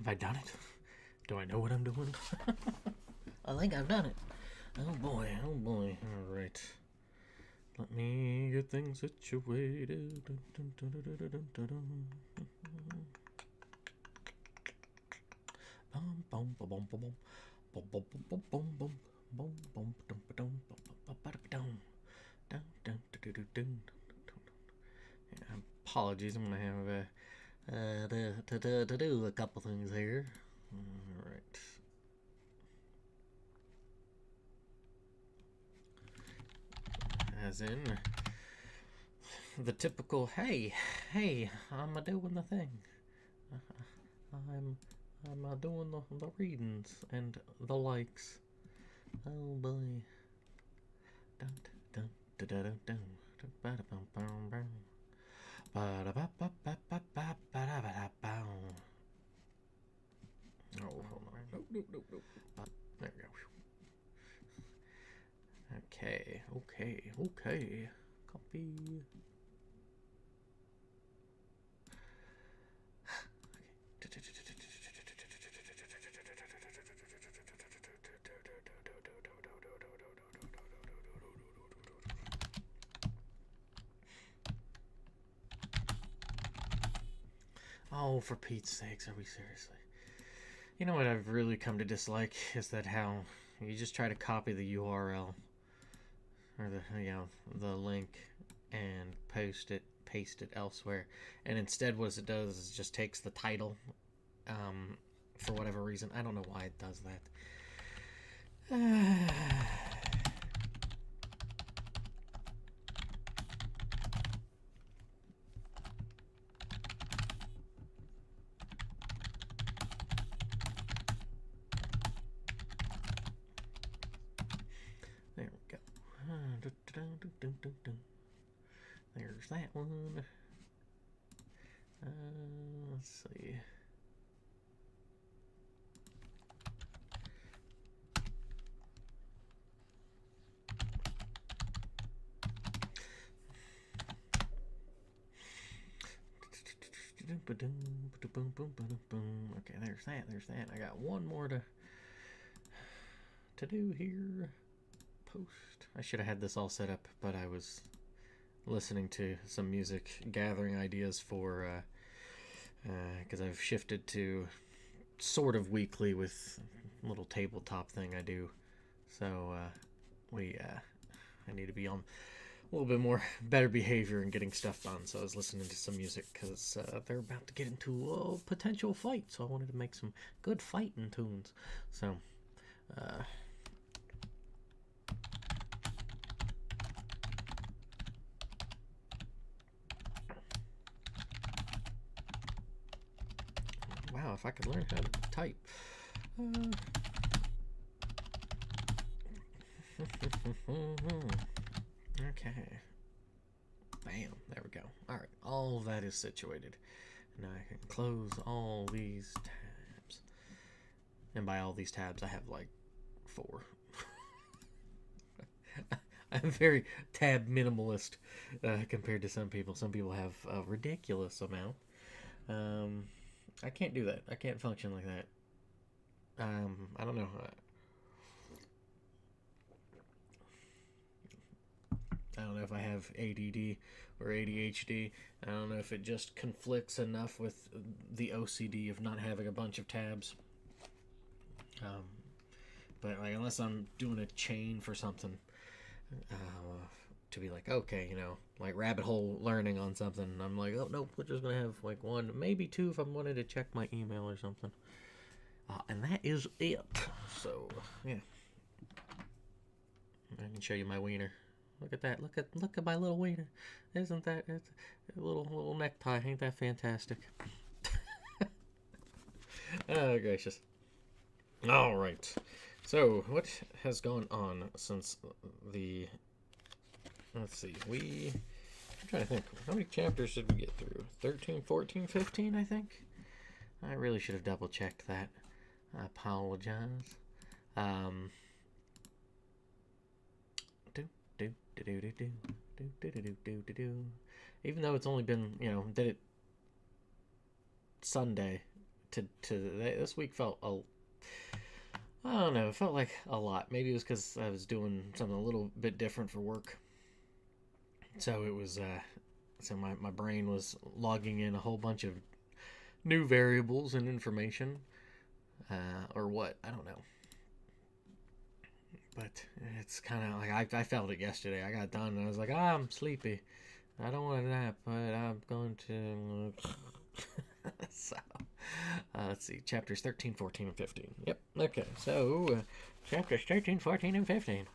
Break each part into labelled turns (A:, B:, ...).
A: Have I done it? Do I know what I'm doing? I think I've done it. Oh boy, oh boy. Alright. Let me get things situated. Apologies, I'm gonna have to do a couple things here. Alright. As in the typical, hey, I'm a doing the thing. I'm doing the readings and the likes. Oh boy. Dun dun dun dun dun dun. Oh, hold on. Nope. There we go. Okay. Copy. Oh, for Pete's sakes, are we seriously? You know what I've really come to dislike is that how you just try to copy the URL or the link and paste it elsewhere, and instead what it does is just takes the title. For whatever reason, I don't know why it does that. There we go. There's that one. Let's see. Okay, there's that. I got one more to do here. Post. I should have had this all set up, but I was listening to some music, gathering ideas for, because I've shifted to sort of weekly with a little tabletop thing I do. So, I need to be on a little bit more better behavior and getting stuff done. So I was listening to some music because they're about to get into a potential fight. So I wanted to make some good fighting tunes. So, wow, if I could learn how to type. Okay. Bam. There we go. Alright. All that is situated. Now I can close all these tabs. And by all these tabs, I have like 4. I'm very tab minimalist compared to some people. Some people have a ridiculous amount. I can't do that. I can't function like that. I don't know. I don't know if I have ADD or ADHD. I don't know if it just conflicts enough with the OCD of not having a bunch of tabs. But like, unless I'm doing a chain for something, to be like, okay, like rabbit hole learning on something, I'm like, oh nope, we're just gonna have like 1, maybe 2 if I wanted to check my email or something. And that is it. So yeah, I can show you my wiener. Look at that. Look at my little wiener. Isn't that it's a little necktie? Ain't that fantastic? Oh gracious. All right. So what has gone on since the? Let's see. I'm trying to think. How many chapters did we get through? 13, 14, 15, I think. I really should have double checked that. I apologize. Even though it's only been, did it Sunday, this week felt I don't know, it felt like a lot. Maybe it was because I was doing something a little bit different for work. So it was, so my brain was logging in a whole bunch of new variables and information, or what, I don't know. But it's kind of like, I felt it yesterday. I got done and I was like, I'm sleepy. I don't want to nap, but I'm going to. So, let's see, chapters 13, 14, and 15. Yep, okay, so, chapters 13, 14, and 15.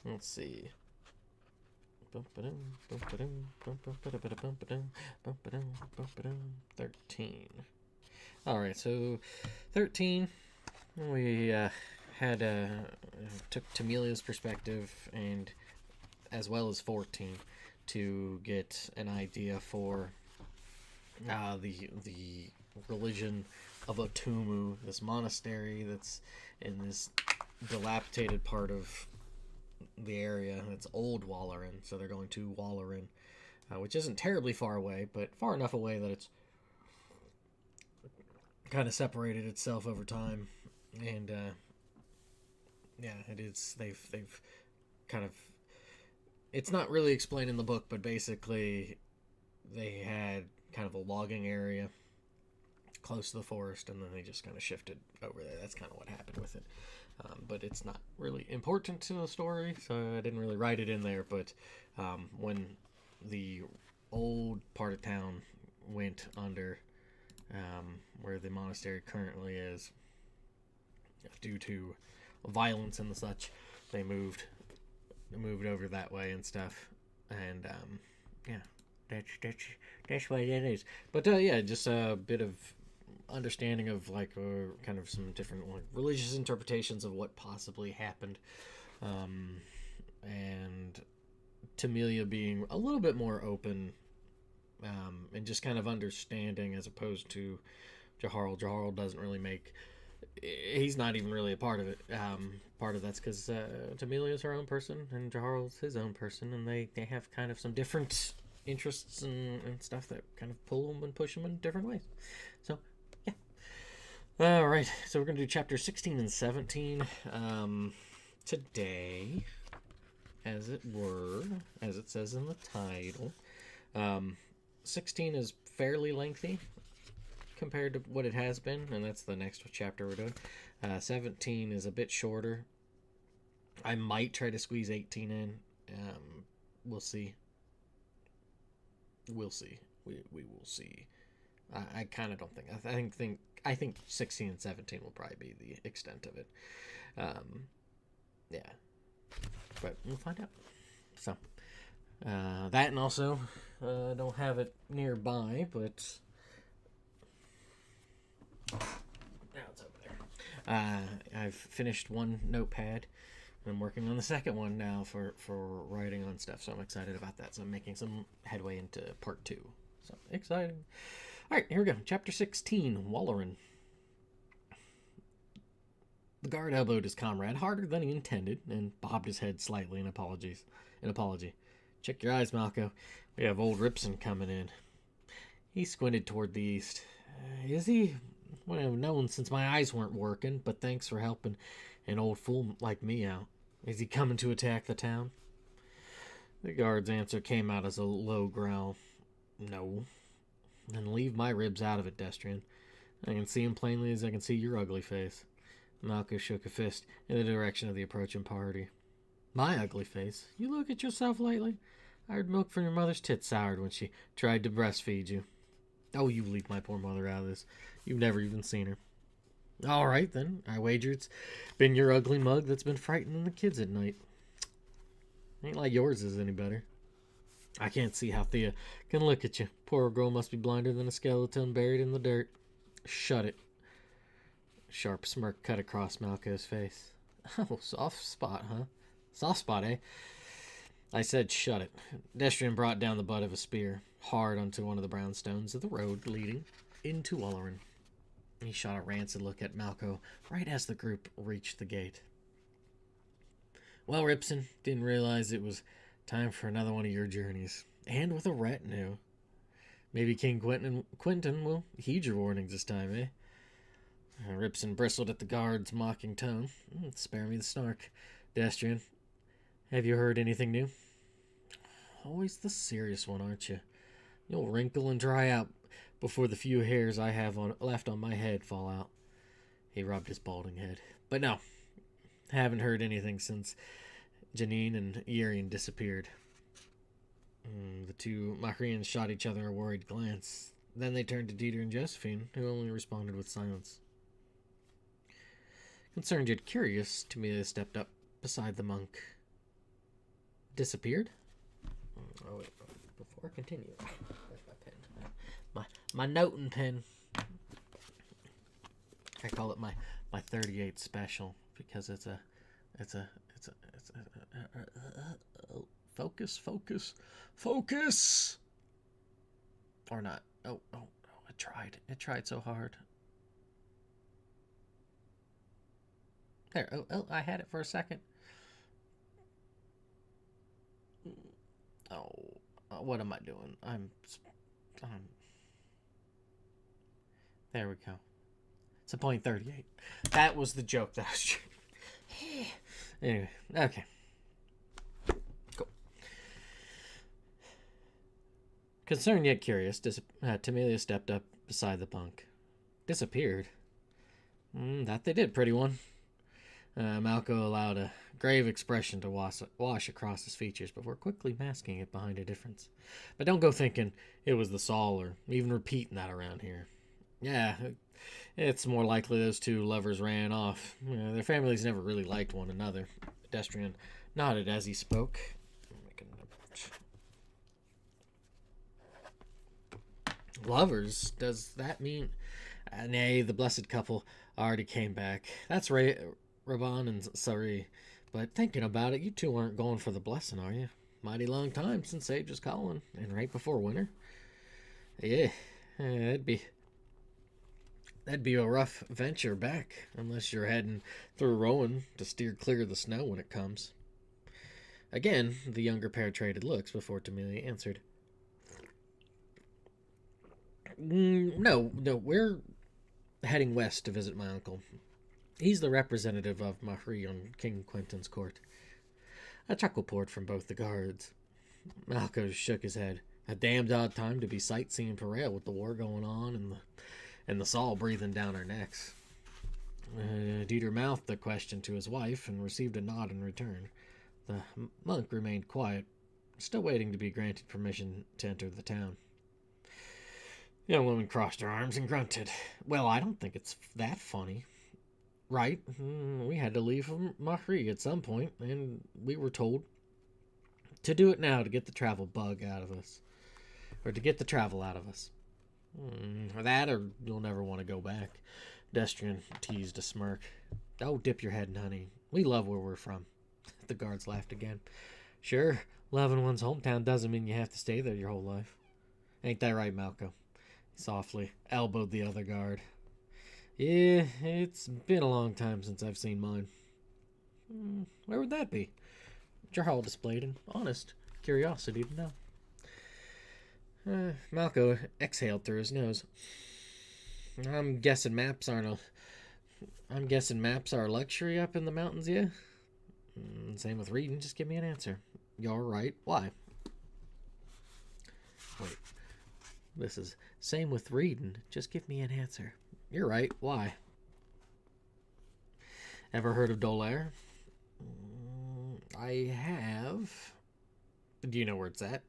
A: Let's see. 13. Alright, so 13, we took Tamelia's perspective, and as well as 14, to get an idea for the religion of Otumu, this monastery that's in this dilapidated part of the area. It's Old Walleran, so they're going to Walleran, which isn't terribly far away, but far enough away that it's kind of separated itself over time. And yeah, it is. They've kind of. It's not really explained in the book, but basically, they had kind of a logging area close to the forest, and then they just kind of shifted over there. That's kind of what happened with it. But it's not really important to the story, so I didn't really write it in there. But when the old part of town went under, where the monastery currently is, due to violence and such, they moved over that way and stuff. And yeah, that's what it is. But yeah, just a bit of understanding of like kind of some different like religious interpretations of what possibly happened, and Tamelia being a little bit more open, and just kind of understanding, as opposed to Jaharl. Jaharl doesn't really he's not even really a part of it. Part of that's because Tamelia's her own person and Jaharl's his own person, and they have kind of some different interests and stuff that kind of pull them and push them in different ways. So yeah. Alright, so we're going to do chapters 16 and 17 today, as it were, as it says in the title. 16 is fairly lengthy compared to what it has been, and that's the next chapter we're doing. 17 is a bit shorter. I might try to squeeze 18 in. We'll see. We'll see. We will see. I kind of don't think. I think 16 and 17 will probably be the extent of it. Yeah, but we'll find out. So that, and also I don't have it nearby, but now it's over there. I've finished one notepad, and I'm working on the second one now for writing on stuff, so I'm excited about that. So I'm making some headway into part 2. So exciting. Alright, here we go. Chapter 16, Walleran. The guard elbowed his comrade harder than he intended, and bobbed his head slightly in apology. Check your eyes, Malco. We have old Ripson coming in. He squinted toward the east. Is he? Well, I've known since my eyes weren't working, but thanks for helping an old fool like me out. Is he coming to attack the town? The guard's answer came out as a low growl. No. Then leave my ribs out of it, Destrian. I can see him plainly as I can see your ugly face. Malco shook a fist in the direction of the approaching party. My ugly face? You look at yourself lately? I heard milk from your mother's tits soured when she tried to breastfeed you. Oh, you leave my poor mother out of this. You've never even seen her. All right, then. I wager it's been your ugly mug that's been frightening the kids at night. Ain't like yours is any better. I can't see how Thea can look at you. Poor girl must be blinder than a skeleton buried in the dirt. Shut it. A sharp smirk cut across Malco's face. Oh, soft spot, huh? Soft spot, eh? I said shut it. Destrian brought down the butt of a spear, hard onto one of the brownstones of the road leading into Walleran. He shot a rancid look at Malco right as the group reached the gate. Well, Ripson, didn't realize it was time for another one of your journeys. And with a retinue. Maybe King Quentin will heed your warnings this time, eh? Ripson bristled at the guard's mocking tone. Spare me the snark. Destrian, have you heard anything new? Always the serious one, aren't you? You'll wrinkle and dry out before the few hairs I have left on my head fall out. He rubbed his balding head. But no, haven't heard anything since Janine and Yerian disappeared. The two Mahrians shot each other a worried glance. Then they turned to Dieter and Josephine, who only responded with silence. Concerned yet curious, Tamilia stepped up beside the monk. Disappeared? Oh, wait. Before I continue, where's my pen? My noting pen. I call it my 38 special because it's a focus. Or not. Oh, I tried. It tried so hard. There. Oh, I had it for a second. Oh, what am I doing? I'm there we go. It's a point 38. That was the joke that I was anyway, okay. Cool. Concerned yet curious, Tamilia stepped up beside the punk. Disappeared? That they did, pretty one. Malco allowed a grave expression to wash across his features before quickly masking it behind a difference. But don't go thinking it was the Saul or even repeating that around here. Yeah, it's more likely those two lovers ran off. Their families never really liked one another. Pedestrian nodded as he spoke. Lovers? Does that mean... nay, the blessed couple already came back. That's right. Raban and Sari. But thinking about it, you two aren't going for the blessing, are you? Mighty long time since Saedra's calling, and right before winter. Yeah, that'd be a rough venture back, unless you're heading through Rowan to steer clear of the snow when it comes. Again, the younger pair traded looks before Tamilia answered. No, we're heading west to visit my uncle. He's the representative of Mahri on King Quentin's court. A chuckle poured from both the guards. Malco shook his head. A damned odd time to be sightseeing Perail with the war going on and the Saul breathing down our necks. Dieter mouthed the question to his wife and received a nod in return. The monk remained quiet, still waiting to be granted permission to enter the town. The young woman crossed her arms and grunted. Well, I don't think it's that funny. Right, we had to leave from Mahri at some point, and we were told to do it now to get the travel bug out of us. Or to get the travel out of us. Or that, or you'll never want to go back. Destrian teased a smirk. Oh, dip your head in honey. We love where we're from. The guards laughed again. Sure, loving one's hometown doesn't mean you have to stay there your whole life. Ain't that right, Malco? He softly elbowed the other guard. Yeah, it's been a long time since I've seen mine. Where would that be? Jarl displayed an honest curiosity to know. Malco exhaled through his nose. I'm guessing maps are a luxury up in the mountains, yeah? Same with reading. Just give me an answer. You're right. Why? Wait. This is same with reading. Just give me an answer. You're right. Why? Ever heard of Dolaire? I have. Do you know where it's at?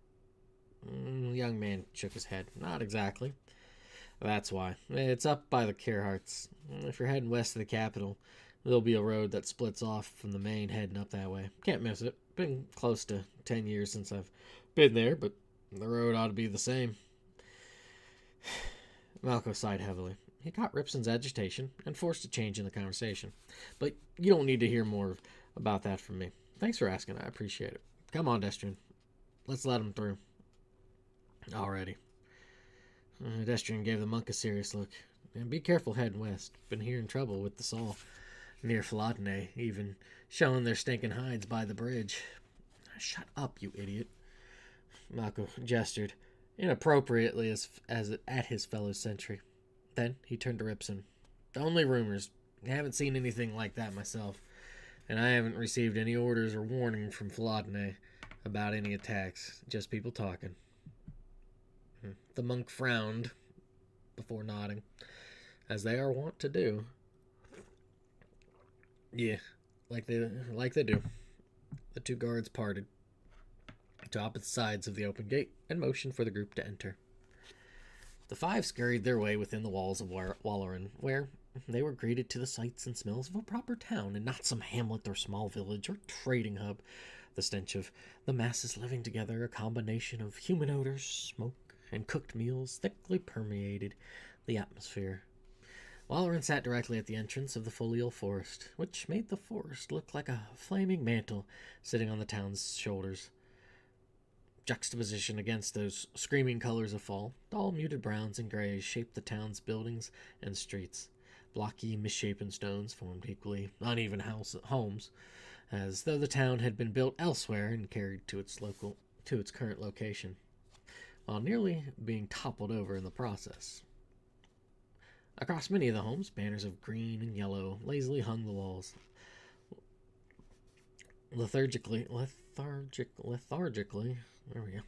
A: The young man shook his head. Not exactly. That's why. It's up by the Kerharts. If you're heading west of the capital, there'll be a road that splits off from the main heading up that way. Can't miss it. Been close to 10 years since I've been there, but the road ought to be the same. Malco sighed heavily. He caught Ripson's agitation and forced a change in the conversation. But you don't need to hear more about that from me. Thanks for asking. I appreciate it. Come on, Destrian. Let's let him through. Alrighty. Destrian gave the monk a serious look. And be careful heading west. Been hearing trouble with the Saul near Flatane, even showing their stinking hides by the bridge. Shut up, you idiot. Malco gestured. inappropriately as at his fellow sentry. Then he turned to Ripson. Only rumors. I haven't seen anything like that myself, and I haven't received any orders or warning from Flodney about any attacks. Just people talking. The monk frowned before nodding, as they are wont to do. Yeah, like they do. The two guards parted to opposite sides of the open gate and motioned for the group to enter. The five scurried their way within the walls of Walleran, where they were greeted to the sights and smells of a proper town and not some hamlet or small village or trading hub. The stench of the masses living together, a combination of human odors, smoke, and cooked meals, thickly permeated the atmosphere. Walleran sat directly at the entrance of the folial forest, which made the forest look like a flaming mantle sitting on the town's shoulders. Juxtaposition against those screaming colors of fall, dull muted browns and grays shaped the town's buildings and streets. Blocky, misshapen stones formed equally uneven homes, as though the town had been built elsewhere and carried to its current location, while nearly being toppled over in the process. Across many of the homes, banners of green and yellow lazily hung the walls. Lethargically, there we go.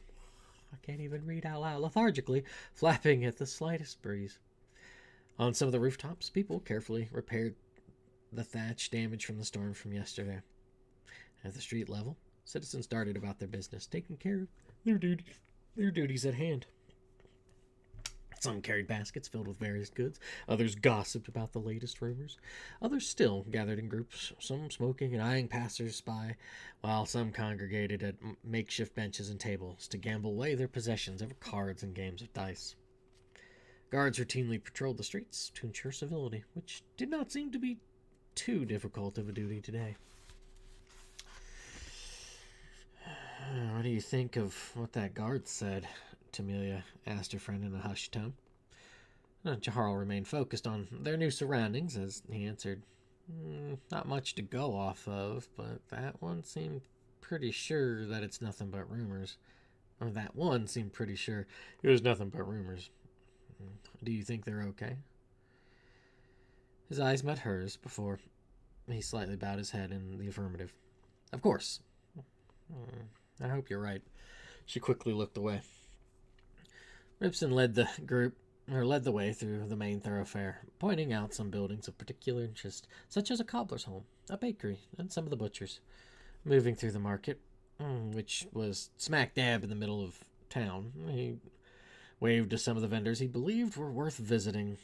A: I can't even read out loud. Lethargically, flapping at the slightest breeze. On some of the rooftops, people carefully repaired the thatch damage from the storm from yesterday. At the street level, citizens darted about their business, taking care of their duties at hand. Some carried baskets filled with various goods. Others gossiped about the latest rumors. Others still gathered in groups, some smoking and eyeing passers-by, while some congregated at makeshift benches and tables to gamble away their possessions over cards and games of dice. Guards routinely patrolled the streets to ensure civility, which did not seem to be too difficult of a duty today. What do you think of what that guard said? Amelia asked her friend in a hushed tone. Jaharl remained focused on their new surroundings as he answered, Not much to go off of, but that one seemed pretty sure that it's nothing but rumors. Or that one seemed pretty sure it was nothing but rumors. Do you think they're okay? His eyes met hers before he slightly bowed his head in the affirmative. Of course. I hope you're right. She quickly looked away. Ripson led the way through the main thoroughfare, pointing out some buildings of particular interest, such as a cobbler's home, a bakery, and some of the butchers. Moving through the market, which was smack dab in the middle of town, he waved to some of the vendors he believed were worth visiting.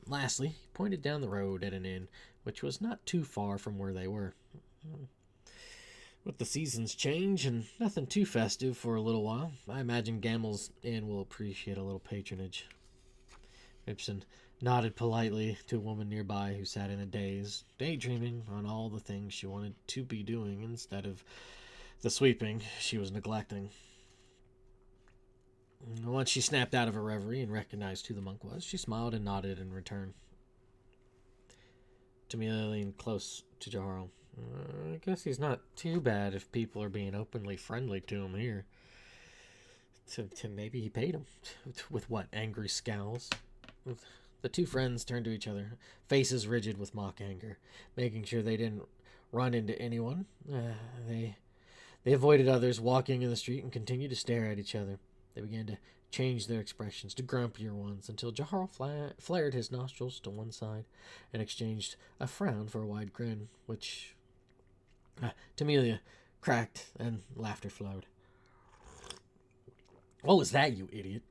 A: Lastly, he pointed down the road at an inn, which was not too far from where they were. With the seasons change and nothing too festive for a little while, I imagine Gamel's Inn will appreciate a little patronage. Ripson nodded politely to a woman nearby who sat in a daze, daydreaming on all the things she wanted to be doing instead of the sweeping she was neglecting. Once she snapped out of her reverie and recognized who the monk was, she smiled and nodded in return. Tamila leaned close to Jaharl. I guess he's not too bad if people are being openly friendly to him here. To maybe he paid him. With what, angry scowls? The two friends turned to each other, faces rigid with mock anger, making sure they didn't run into anyone. They avoided others walking in the street and continued to stare at each other. They began to change their expressions to grumpier ones until Jaharl flared his nostrils to one side and exchanged a frown for a wide grin, which Tamelia cracked and laughter flowed. What was that, you idiot?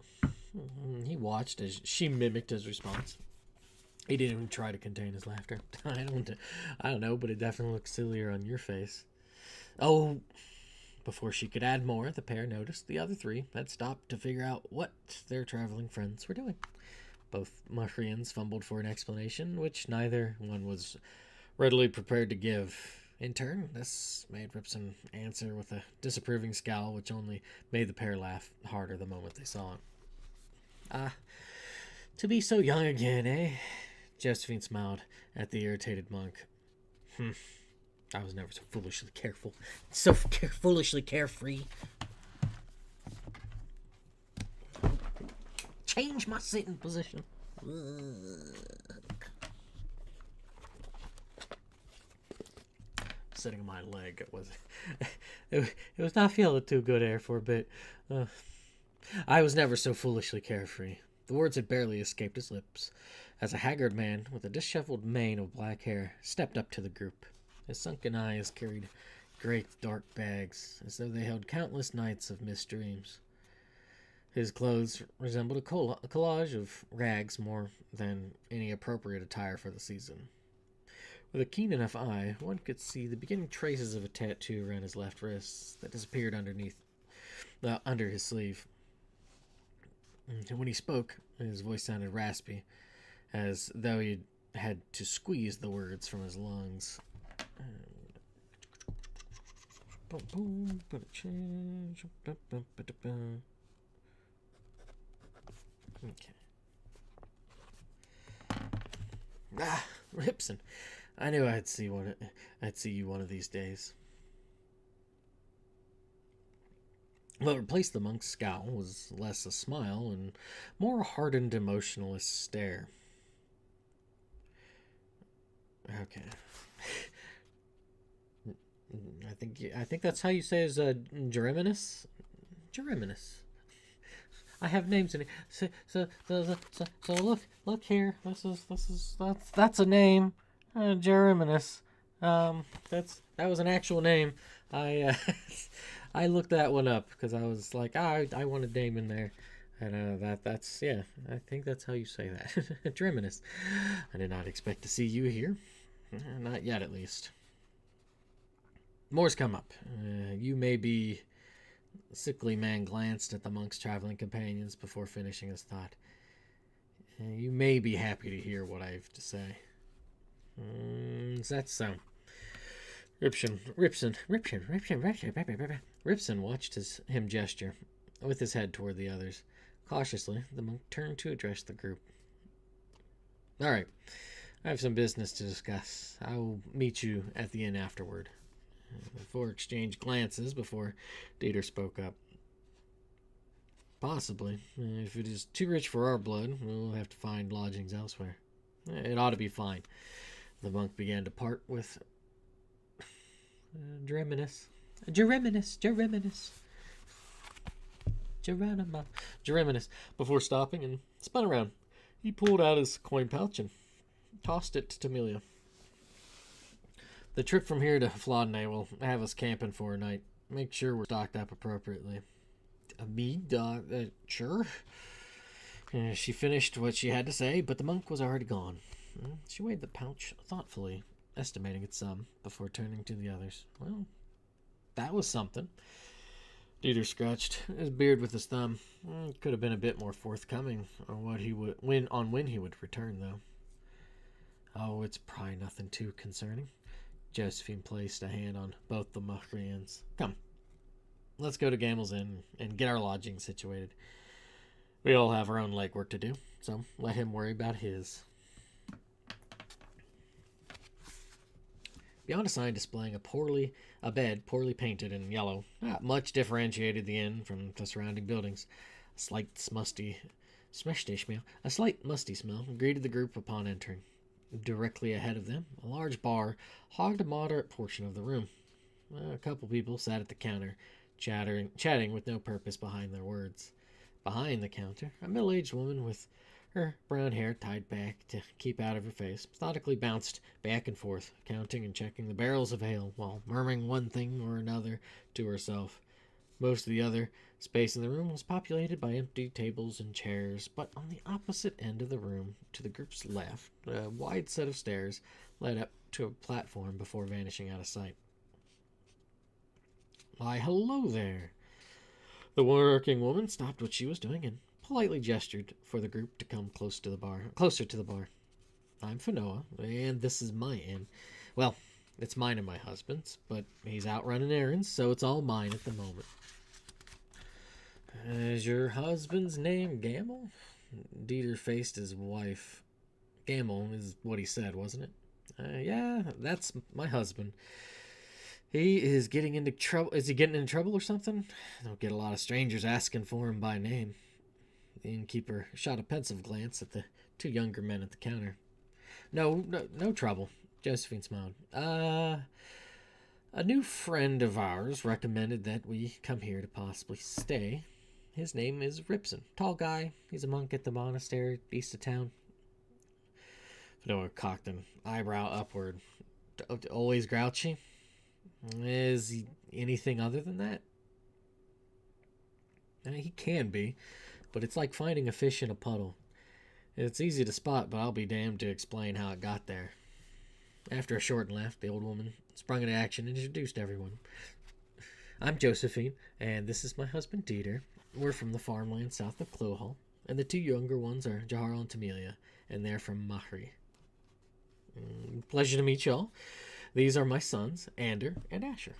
A: He watched as she mimicked his response. He didn't even try to contain his laughter. I don't know, but it definitely looked sillier on your face. Oh, before she could add more, the pair noticed the other three had stopped to figure out what their traveling friends were doing. Both Mahrians fumbled for an explanation, which neither one was readily prepared to give. In turn, this made Ripson answer with a disapproving scowl, which only made the pair laugh harder the moment they saw it. To be so young again, eh? Josephine smiled at the irritated monk. I was never so foolishly careful. So foolishly carefree. change my sitting position. Sitting on my leg, it was not feeling too good there for a bit. I was never so foolishly carefree. The words had barely escaped his lips as a haggard man with a disheveled mane of black hair stepped up to the group. His sunken eyes carried great dark bags, as though they held countless nights of missed dreams. His clothes resembled a collage of rags more than any appropriate attire for the season. With a keen enough eye, one could see the beginning traces of a tattoo around his left wrist that disappeared under his sleeve. And when he spoke, his voice sounded raspy, as though he had to squeeze the words from his lungs. Okay. Ripson. I knew I'd see you one of these days. What replaced the monk's scowl was less a smile and more a hardened, emotionless stare. Okay. I think that's how you say is Geriminus? Geriminus. I have names in it. So look here. That's a name. Geriminus. That was an actual name. I I looked that one up because I was like, I want a name in there, and that's yeah. I think that's how you say that. Geriminus. I did not expect to see you here. Not yet, at least. More's come up. You may be... The sickly man glanced at the monk's traveling companions before finishing his thought. You may be happy to hear what I have to say. That's so. Ripson watched him gesture, with his head toward the others. Cautiously, the monk turned to address the group. All right, I have some business to discuss. I will meet you at the inn afterward. The four exchanged glances before Dieter spoke up. Possibly. If it is too rich for our blood, we'll have to find lodgings elsewhere. It ought to be fine. The monk began to part with Geriminus, before stopping and spun around. He pulled out his coin pouch and tossed it to Amelia. The trip from here to Flodnay will have us camping for a night. Make sure we're stocked up appropriately. Sure. She finished what she had to say, but the monk was already gone. She weighed the pouch thoughtfully, estimating its sum, before turning to the others. Well, that was something. Dieter scratched his beard with his thumb. Could have been a bit more forthcoming on when he would return, though. Oh, it's probably nothing too concerning. Josephine placed a hand on both the Mahrians. Come, let's go to Gamel's Inn and get our lodging situated. We all have our own legwork to do, so let him worry about his. Beyond a sign displaying a bed poorly painted in yellow, not much differentiated the inn from the surrounding buildings. A slight musty smell greeted the group upon entering. Directly ahead of them, a large bar hogged a moderate portion of the room. A couple people sat at the counter, chatting with no purpose behind their words. Behind the counter, a middle-aged woman with her brown hair tied back to keep out of her face methodically bounced back and forth, counting and checking the barrels of ale while murmuring one thing or another to herself. Most of the other space in the room was populated by empty tables and chairs, but on the opposite end of the room, to the group's left, a wide set of stairs led up to a platform before vanishing out of sight. Why, hello there! The working woman stopped what she was doing and politely gestured for the group to come closer to the bar. I'm Fanoa, and this is my inn. Well, it's mine and my husband's, but he's out running errands, so it's all mine at the moment. Is your husband's name Gamel? Dieter faced his wife. Gamel is what he said, wasn't it? Yeah, that's my husband. He is getting into trouble. Is he getting into trouble or something? I don't get a lot of strangers asking for him by name. The innkeeper shot a pensive glance at the two younger men at the counter. No trouble, Josephine smiled. A new friend of ours recommended that we come here to possibly stay. His name is Ripson. Tall guy. He's a monk at the monastery east of town. Fanoa cocked an eyebrow upward. Always grouchy? Is he anything other than that? He can be, but it's like finding a fish in a puddle. It's easy to spot, but I'll be damned to explain how it got there. After a short laugh, the old woman sprung into action and introduced everyone. I'm Josephine, and this is my husband Dieter. We're from the farmland south of Clohol, and the two younger ones are Jahar and Tamelia, and they're from Mahri. Pleasure to meet y'all. These are my sons, Ander and Asher.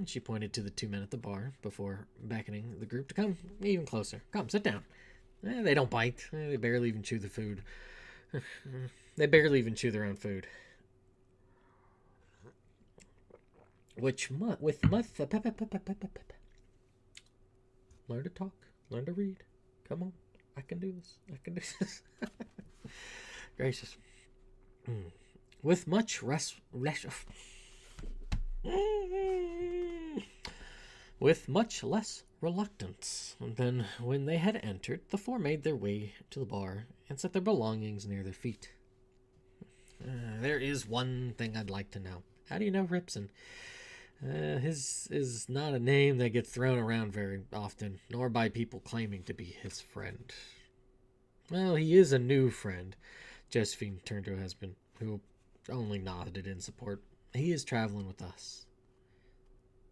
A: She pointed to the two men at the bar before beckoning the group to come even closer. Come, sit down. They don't bite. They barely even chew the food. They barely even chew their own food. Learn to talk. Learn to read. Come on. I can do this. I can do this. Gracious. With much less reluctance than when they had entered, the four made their way to the bar and set their belongings near their feet. There is one thing I'd like to know. How do you know Ripson? His is not a name that gets thrown around very often, nor by people claiming to be his friend. Well, he is a new friend. Josephine turned to her husband, who only nodded in support. He is traveling with us.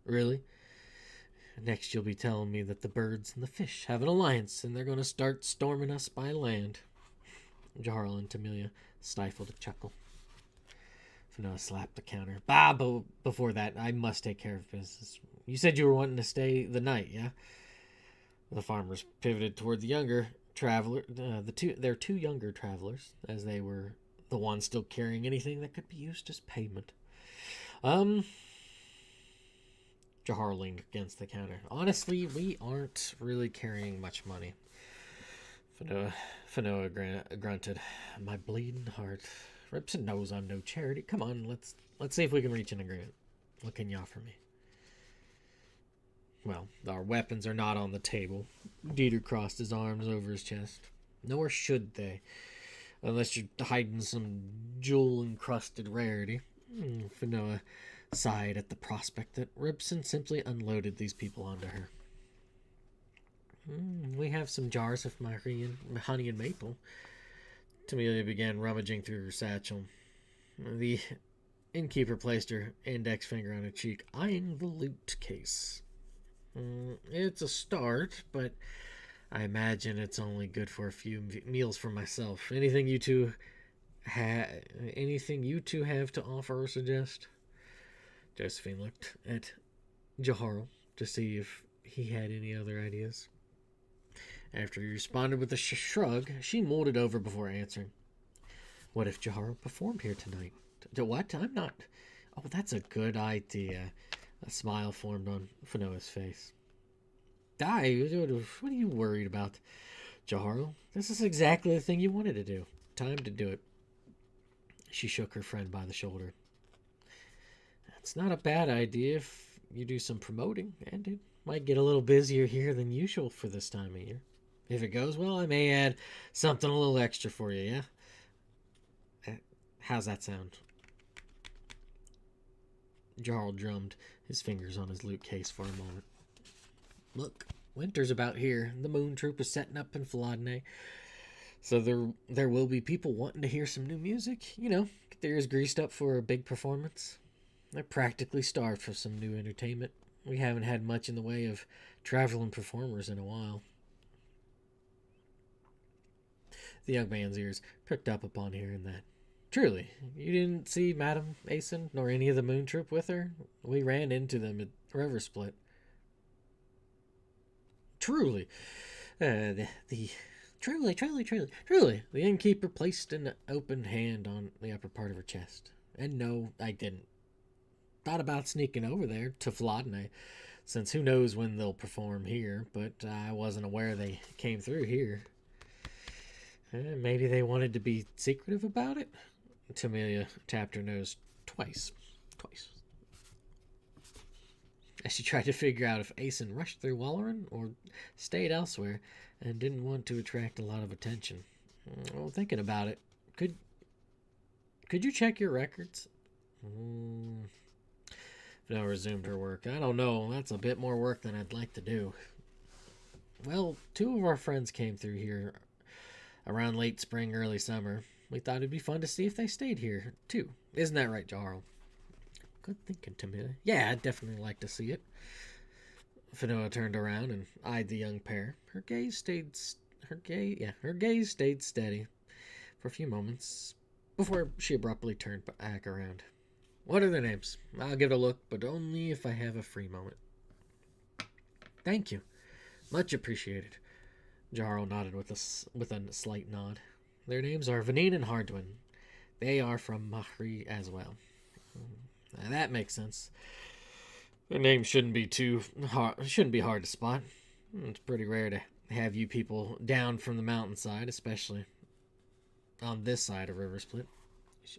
A: Really? Next you'll be telling me that the birds and the fish have an alliance, and they're going to start storming us by land. Jarl and Tamelia stifled a chuckle. Fanoa slapped the counter. But before that, I must take care of business. You said you were wanting to stay the night, yeah? The farmers pivoted toward the younger traveler, their two younger travelers, as they were the ones still carrying anything that could be used as payment. Jahar leaned against the counter. Honestly, we aren't really carrying much money. Fanoa grunted. My bleeding heart. Ripson knows I'm no charity. Come on, let's see if we can reach an agreement. What can you offer me? Well, our weapons are not on the table. Dieter crossed his arms over his chest. Nor should they. Unless you're hiding some jewel-encrusted rarity. Fanoa sighed at the prospect that Ripson simply unloaded these people onto her. We have some jars of honey and maple. Tamelia began rummaging through her satchel. The innkeeper placed her index finger on her cheek, eyeing the loot case. It's a start, but I imagine it's only good for a few meals for myself. Anything you two have to offer or suggest? Josephine looked at Jahar to see if he had any other ideas. After he responded with a shrug, she mulled it over before answering. What if Jahar performed here tonight? What? I'm not... Oh, that's a good idea. A smile formed on Fanoa's face. What are you worried about, Jahar? This is exactly the thing you wanted to do. Time to do it. She shook her friend by the shoulder. It's not a bad idea if you do some promoting, and it might get a little busier here than usual for this time of year. If it goes well, I may add something a little extra for you, yeah? How's that sound? Jarl drummed his fingers on his loot case for a moment. Look, winter's about here. The moon troop is setting up in Flodnay. So there will be people wanting to hear some new music. You know, get their ears greased up for a big performance. They're practically starved for some new entertainment. We haven't had much in the way of traveling performers in a while. The young man's ears pricked up upon hearing that. Truly, you didn't see Madame Asen nor any of the moon troop with her? We ran into them at River Split. Truly. Truly. The innkeeper placed an open hand on the upper part of her chest. And no, I didn't. Thought about sneaking over there to Flodnay, since who knows when they'll perform here, but I wasn't aware they came through here. Maybe they wanted to be secretive about it? Tamelia tapped her nose twice. As she tried to figure out if Aeson rushed through Walleran or stayed elsewhere and didn't want to attract a lot of attention. Well, thinking about it, could you check your records? Now resumed her work. I don't know. That's a bit more work than I'd like to do. Well, 2 of our friends came through here around late spring, early summer. We thought it'd be fun to see if they stayed here, too. Isn't that right, Jarl? Good thinking, Tamila. Yeah, I'd definitely like to see it. Finoa turned around and eyed the young pair. Her gaze stayed steady for a few moments before she abruptly turned back around. What are their names? I'll give it a look, but only if I have a free moment. Thank you. Much appreciated. Jarl nodded with a slight nod. Their names are Vanine and Hardwin. They are from Mahri as well. Now that makes sense. Their names shouldn't be hard to spot. It's pretty rare to have you people down from the mountainside, especially on this side of River Split.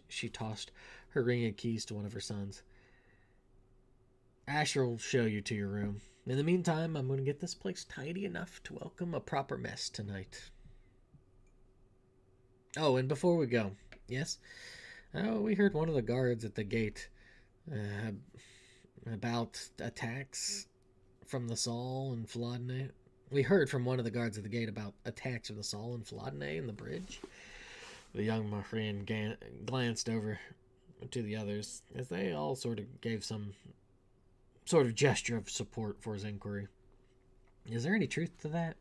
A: She tossed her ring and keys to one of her sons. Asher will show you to your room. In the meantime, I'm going to get this place tidy enough to welcome a proper mess tonight. Oh, and before we go, yes? We heard one of the guards at the gate about attacks from the Sol and Flodnay. We heard from one of the guards at the gate about attacks from the Sol and Flodnay and the bridge. The young Mahrian glanced over to the others as they all sort of gave some sort of gesture of support for his inquiry. Is there any truth to that?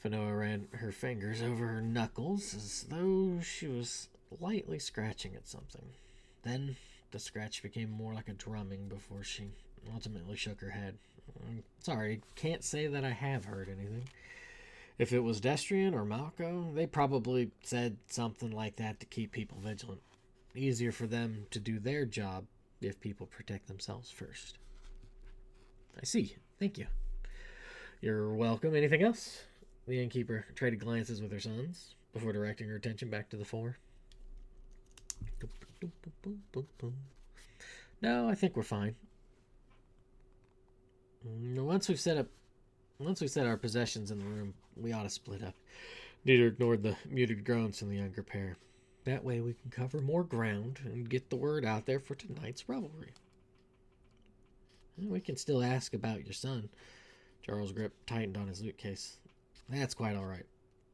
A: Finoa ran her fingers over her knuckles as though she was lightly scratching at something. Then the scratch became more like a drumming before she ultimately shook her head. Sorry, can't say that I have heard anything. If it was Destrian or Malco, they probably said something like that to keep people vigilant. Easier for them to do their job if people protect themselves first. I see. Thank you. You're welcome. Anything else? The innkeeper traded glances with her sons before directing her attention back to the 4. No, I think we're fine. Once we've set our possessions in the room, we ought to split up. Dieter ignored the muted groans from the younger pair. That way we can cover more ground and get the word out there for tonight's revelry. We can still ask about your son. Charles' grip tightened on his loot case. That's quite all right.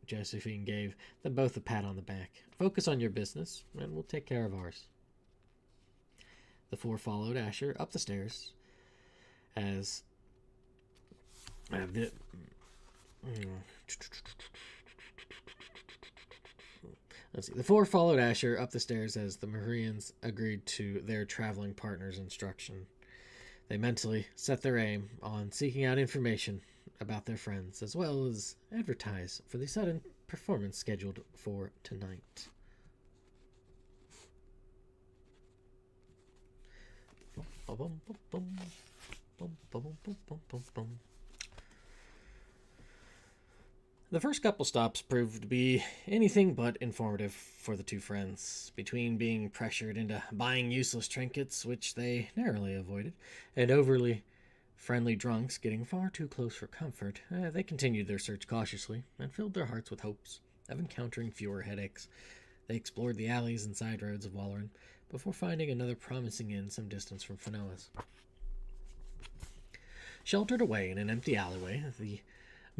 A: Josephine gave them both a pat on the back. Focus on your business, and we'll take care of ours. The 4 followed Asher up the stairs as the 4 followed Asher up the stairs as the Mahrians agreed to their traveling partner's instruction. They mentally set their aim on seeking out information about their friends, as well as advertise for the sudden performance scheduled for tonight. The first couple stops proved to be anything but informative for the 2 friends. Between being pressured into buying useless trinkets, which they narrowly avoided, and overly friendly drunks getting far too close for comfort, they continued their search cautiously and filled their hearts with hopes of encountering fewer headaches. They explored the alleys and side roads of Walleran before finding another promising inn some distance from Finoa's. Sheltered away in an empty alleyway, the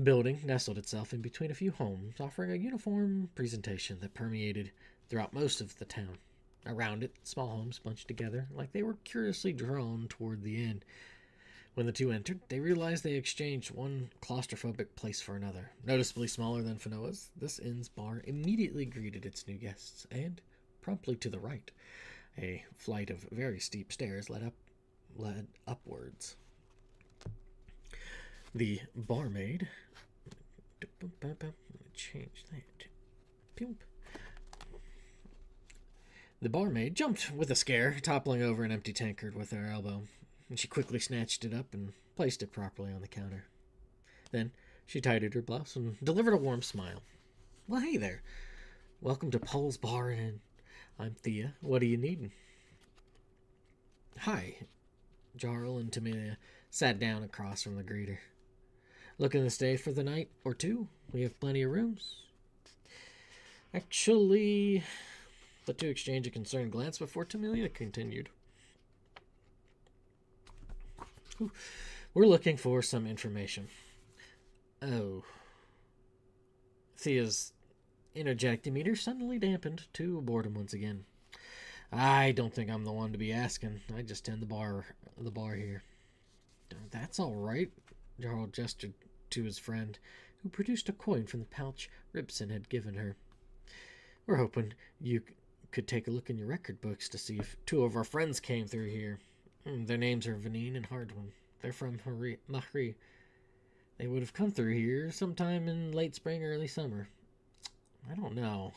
A: building nestled itself in between a few homes, offering a uniform presentation that permeated throughout most of the town. Around it, small homes bunched together like they were curiously drawn toward the inn. When the 2 entered, they realized they exchanged one claustrophobic place for another. Noticeably smaller than Finoa's, this inn's bar immediately greeted its new guests, and promptly to the right, a flight of very steep stairs led upwards. The barmaid... change that. The barmaid jumped with a scare, toppling over an empty tankard with her elbow. She quickly snatched it up and placed it properly on the counter. Then she tidied her blouse and delivered a warm smile. Well, hey there. Welcome to Paul's Bar and Inn. I'm Thea. What are you needing? Hi. Jarl and Tamelia sat down across from the greeter. Looking to stay for the night or two? We have plenty of rooms. Actually, the two exchanged a concerned glance before Tamelia continued. We're looking for some information. Oh. Thea's energetic demeanor suddenly dampened to boredom once again. I don't think I'm the one to be asking. I just tend the bar here. That's all right. Jarl gestured to his friend, who produced a coin from the pouch Ribson had given her. We're hoping you could take a look in your record books to see if two of our friends came through here. Their names are Vanine and Hardwin. They're from Mahri. They would have come through here sometime in late spring, early summer. I don't know.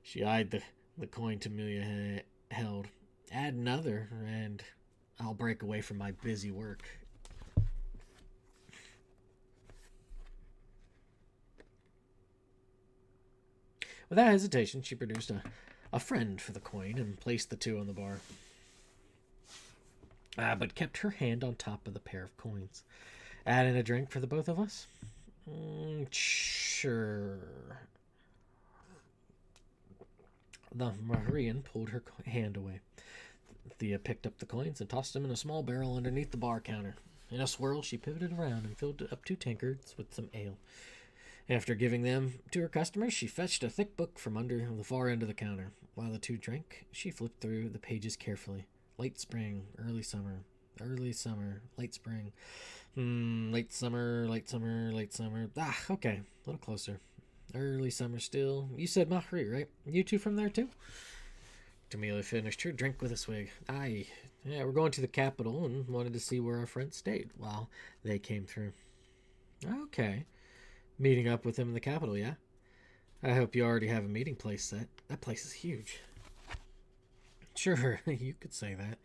A: She eyed the coin Tamelia held. Add another, and I'll break away from my busy work. Without hesitation, she produced a friend for the coin and placed the two on the bar. But kept her hand on top of the pair of coins. Add in a drink for the both of us? Sure. The Marian pulled her hand away. Thea picked up the coins and tossed them in a small barrel underneath the bar counter. In a swirl, she pivoted around and filled up 2 tankards with some ale. After giving them to her customers, she fetched a thick book from under the far end of the counter. While the two drank, she flipped through the pages carefully. Late spring, early summer, late spring, late summer, late summer, late summer. Okay, a little closer. Early summer still. You said Mahri, right? You two from there too? Tamelia finished her drink with a swig. Aye. Yeah, we're going to the capital and wanted to see where our friends stayed while they came through. Okay. Meeting up with them in the capital, yeah? I hope you already have a meeting place set. That place is huge. Sure, you could say that.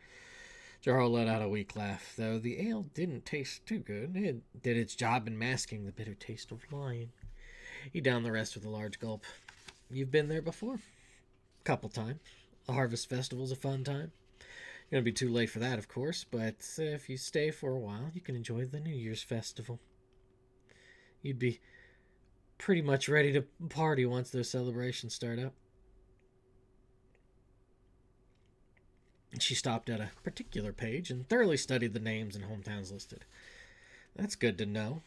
A: Jarl let out a weak laugh, though the ale didn't taste too good. It did its job in masking the bitter taste of wine. He downed the rest with a large gulp. You've been there before? Couple times. The Harvest Festival's a fun time. Gonna be too late for that, of course, but if you stay for a while, you can enjoy the New Year's Festival. You'd be pretty much ready to party once those celebrations start up. She stopped at a particular page and thoroughly studied the names and hometowns listed. That's good to know.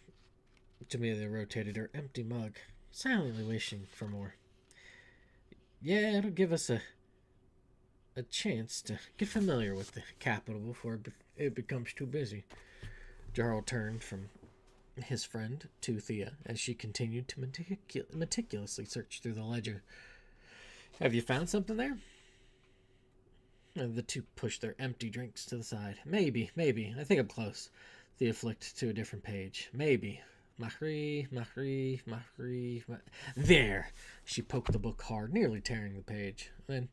A: Tamelia rotated her empty mug, silently wishing for more. Yeah, it'll give us a chance to get familiar with the capital before it becomes too busy. Jarl turned from his friend to Thea as she continued to meticulously search through the ledger. Have you found something there? The two pushed their empty drinks to the side. Maybe. I think I'm close. Thea flicked to a different page. Maybe. Mahri. There! She poked the book hard, nearly tearing the page. Then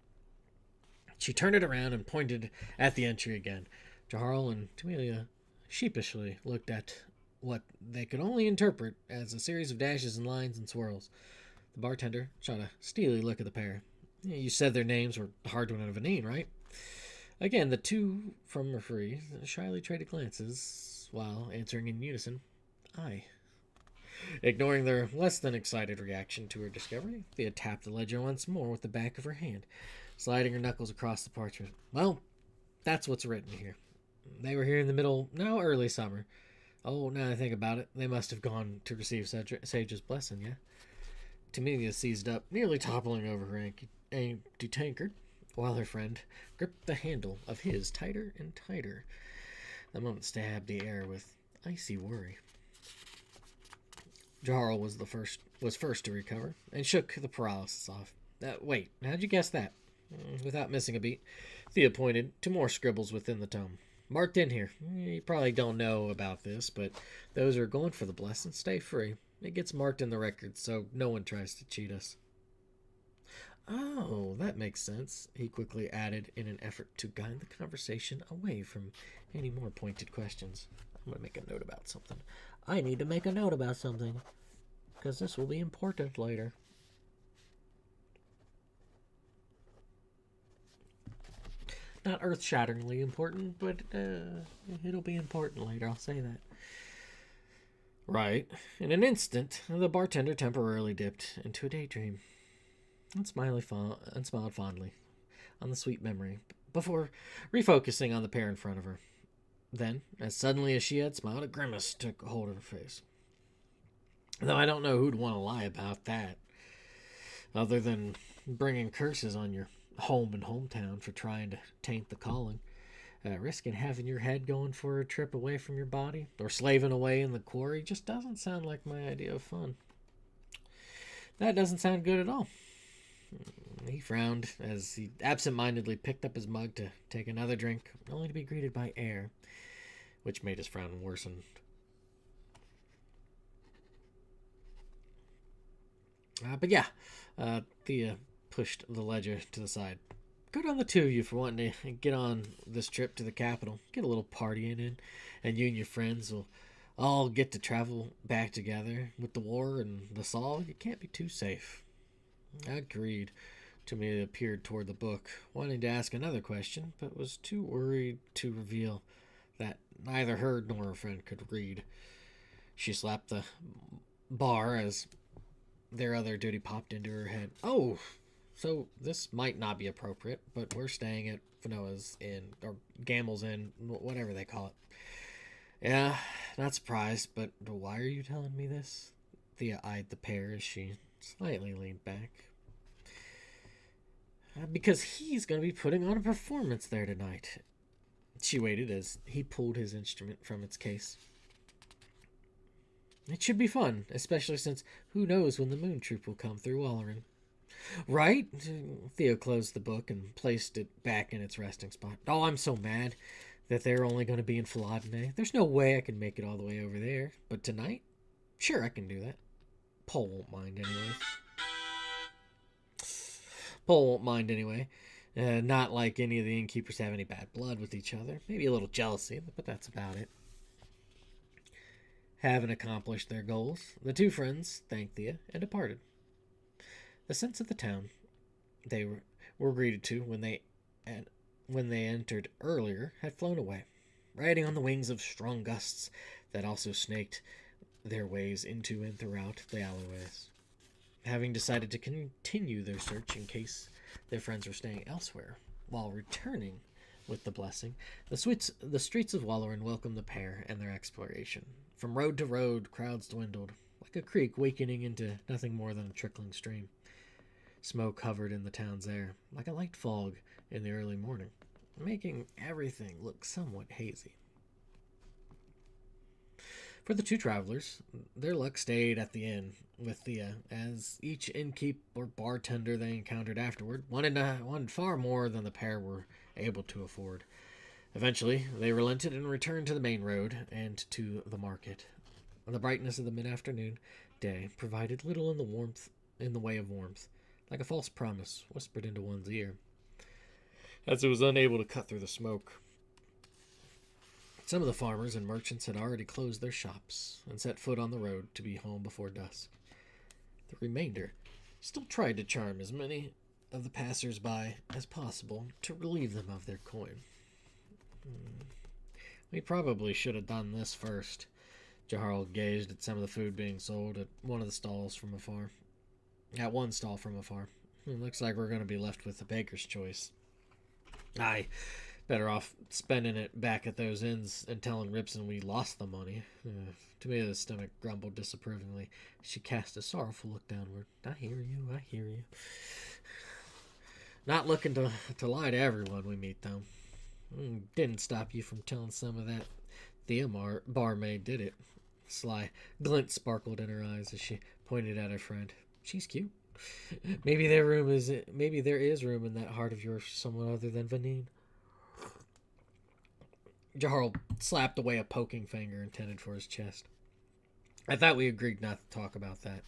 A: she turned it around and pointed at the entry again. Jarl and Tamelia sheepishly looked at what they could only interpret as a series of dashes and lines and swirls. The bartender shot a steely look at the pair. You said their names were Hardwin and Vanine, right? Again, the two from Mahri shyly traded glances while answering in unison, aye. Ignoring their less than excited reaction to her discovery, Thea tapped the ledger once more with the back of her hand, sliding her knuckles across the parchment. Well, that's what's written here. They were here in the early summer. Oh, now I think about it, they must have gone to receive Sage's blessing, yeah? Tamelia seized up, nearly toppling over her empty tankard, while her friend gripped the handle of his tighter and tighter. The moment stabbed the air with icy worry. Jarl was first to recover, and shook the paralysis off. Wait, how'd you guess that? Without missing a beat, Thea pointed to more scribbles within the tome. Marked in here. You probably don't know about this, but those who are going for the blessing stay free. It gets marked in the records, so no one tries to cheat us. Oh, that makes sense, he quickly added in an effort to guide the conversation away from any more pointed questions. I'm going to make a note about something. I need to make a note about something, because this will be important later. Not earth-shatteringly important, but it'll be important later, I'll say that. Right. In an instant, the bartender temporarily dipped into a daydream and smiled fondly on the sweet memory before refocusing on the pair in front of her. Then, as suddenly as she had smiled, a grimace took hold of her face. Though I don't know who'd want to lie about that, other than bringing curses on your home and hometown for trying to taint the calling. Risking having your head going for a trip away from your body, or slaving away in the quarry, just doesn't sound like my idea of fun. That doesn't sound good at all. He frowned as he absent-mindedly picked up his mug to take another drink, only to be greeted by air, which made his frown worsen. Thea pushed the ledger to the side. Good on the two of you for wanting to get on this trip to the capital. Get a little partying in, and you and your friends will all get to travel back together. With the war and the Saul, you can't be too safe. Agreed. Tomato appeared toward the book, wanting to ask another question, but was too worried to reveal that neither her nor her friend could read. She slapped the bar as their other duty popped into her head. Oh, so this might not be appropriate, but we're staying at Fanoa's Inn, or Gamel's Inn, whatever they call it. Yeah, not surprised, but why are you telling me this? Thea eyed the pair as she slightly leaned back. Because he's going to be putting on a performance there tonight. She waited as he pulled his instrument from its case. It should be fun, especially since who knows when the moon troop will come through Walleran. Right? Theo closed the book and placed it back in its resting spot. Oh, I'm so mad that they're only going to be in Philodene. There's no way I can make it all the way over there. But tonight? Sure, I can do that. Paul won't mind anyway. Not like any of the innkeepers have any bad blood with each other. Maybe a little jealousy, but that's about it. Having accomplished their goals, the two friends thanked Thea and departed. The sense of the town they were greeted to when they entered earlier had flown away, riding on the wings of strong gusts that also snaked their ways into and throughout the alleyways. Having decided to continue their search in case their friends were staying elsewhere, while returning with the blessing, the streets of Walleran welcomed the pair and their exploration. From road to road, crowds dwindled, like a creek weakening into nothing more than a trickling stream. Smoke hovered in the town's air, like a light fog in the early morning, making everything look somewhat hazy. For the two travelers, their luck stayed at the inn with Thea, as each innkeep or bartender they encountered afterward wanted far more than the pair were able to afford. Eventually, they relented and returned to the main road and to the market. The brightness of the mid-afternoon day provided little in the way of warmth, like a false promise whispered into one's ear, as it was unable to cut through the smoke. Some of the farmers and merchants had already closed their shops and set foot on the road to be home before dusk. The remainder still tried to charm as many of the passers-by as possible to relieve them of their coin. We probably should have done this first. Jaharl gazed at some of the food being sold at one stall from afar. It looks like we're going to be left with the baker's choice. Aye, better off spending it back at those inns and telling Ripson we lost the money. To me, the stomach grumbled disapprovingly. She cast a sorrowful look downward. I hear you. Not looking to lie to everyone we meet, though. Didn't stop you from telling some of that Thea barmaid, did it? Sly glint sparkled in her eyes as she pointed at her friend. She's cute. Maybe there is room in that heart of yours for someone other than Vanine. Jaharl slapped away a poking finger intended for his chest. I thought we agreed not to talk about that.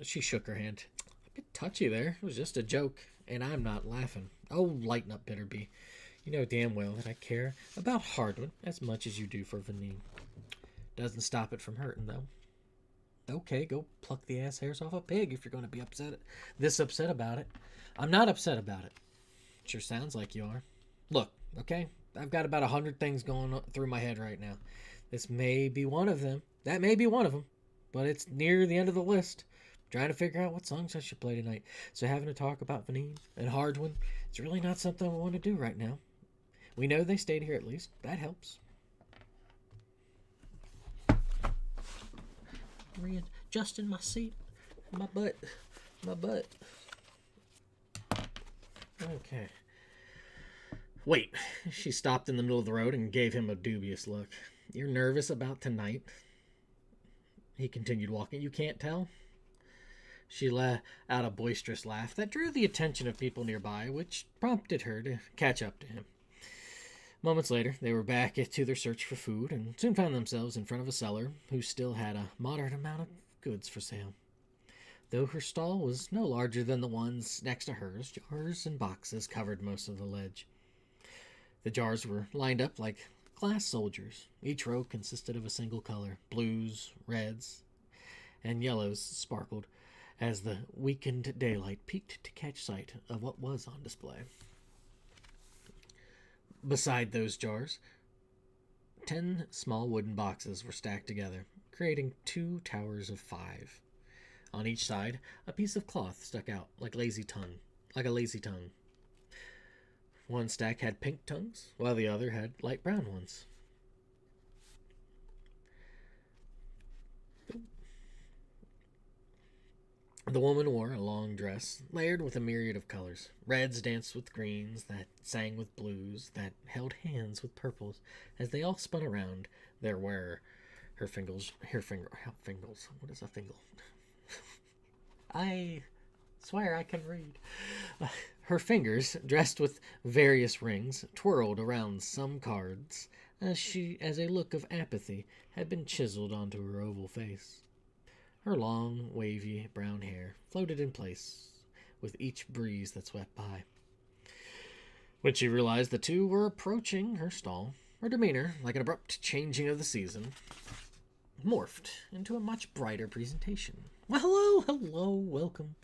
A: She shook her hand. A bit touchy there. It was just a joke, and I'm not laughing. Oh, lighten up, Bitterbee. You know damn well that I care about Hardwin as much as you do for Vanine. Doesn't stop it from hurting, though. Okay, go pluck the ass hairs off a pig if you're going to be upset about it. I'm not upset about it. Sure sounds like you are. Look, okay, I've got about 100 things going through my head right now. This may be one of them. That may be one of them. But it's near the end of the list. I'm trying to figure out what songs I should play tonight. So having to talk about Vanine and Hardwin, it's really not something I want to do right now. We know they stayed here at least. That helps. Readjusting my seat. My butt. Okay. Wait. She stopped in the middle of the road and gave him a dubious look. You're nervous about tonight? He continued walking. You can't tell? She let out a boisterous laugh that drew the attention of people nearby, which prompted her to catch up to him. Moments later, they were back to their search for food and soon found themselves in front of a seller who still had a moderate amount of goods for sale. Though her stall was no larger than the ones next to hers, jars and boxes covered most of the ledge. The jars were lined up like glass soldiers. Each row consisted of a single color. Blues, reds, and yellows sparkled as the weakened daylight peeked to catch sight of what was on display. Beside those jars, 10 small wooden boxes were stacked together, creating 2 towers of 5. On each side, a piece of cloth stuck out like a lazy tongue. One stack had pink tongues, while the other had light brown ones. The woman wore a long dress, layered with a myriad of colors. Reds danced with greens, that sang with blues, that held hands with purples, as they all spun around their wearer. What is a fingle? I swear I can read. Her fingers, dressed with various rings, twirled around some cards, as a look of apathy had been chiseled onto her oval face. Her long, wavy brown hair floated in place with each breeze that swept by. When she realized the two were approaching her stall, her demeanor, like an abrupt changing of the season, morphed into a much brighter presentation. Well, hello, welcome.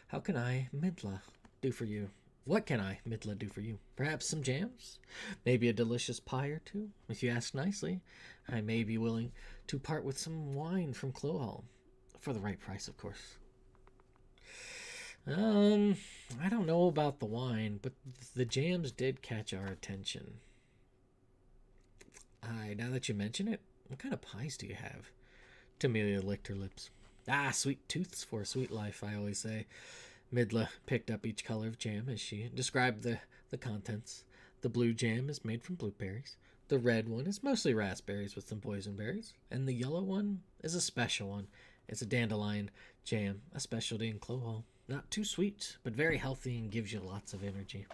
A: How can I, Midla, do for you? What can I, Midla, do for you? Perhaps some jams? Maybe a delicious pie or two? If you ask nicely, I may be willing to part with some wine from Clohall. For the right price, of course. I don't know about the wine, but the jams did catch our attention. Now that you mention it, what kind of pies do you have? Tamelia licked her lips. Sweet tooths for a sweet life, I always say. Midla picked up each color of jam as she described the contents. The blue jam is made from blueberries. The red one is mostly raspberries with some boysenberries. And the yellow one is a special one. It's a dandelion jam, a specialty in Clohall. Not too sweet, but very healthy and gives you lots of energy.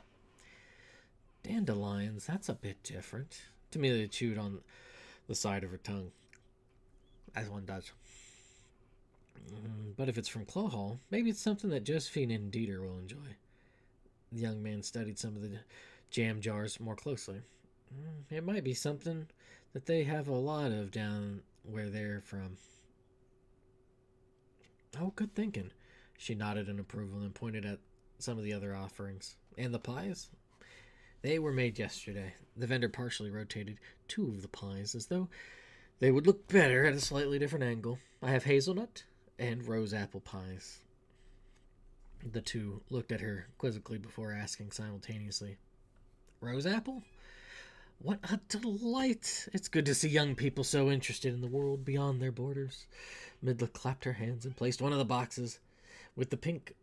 A: Dandelions, that's a bit different. Tamelia chewed on the side of her tongue, as one does. But if it's from Clohall, maybe it's something that Josephine and Dieter will enjoy. The young man studied some of the jam jars more closely. It might be something that they have a lot of down where they're from. Oh, good thinking. She nodded in approval and pointed at some of the other offerings. And the pies? They were made yesterday. The vendor partially rotated 2 of the pies as though they would look better at a slightly different angle. I have hazelnut and rose apple pies. The two looked at her quizzically before asking simultaneously, Rose apple? What a delight! It's good to see young people so interested in the world beyond their borders. Midla clapped her hands and placed one of the boxes with the pink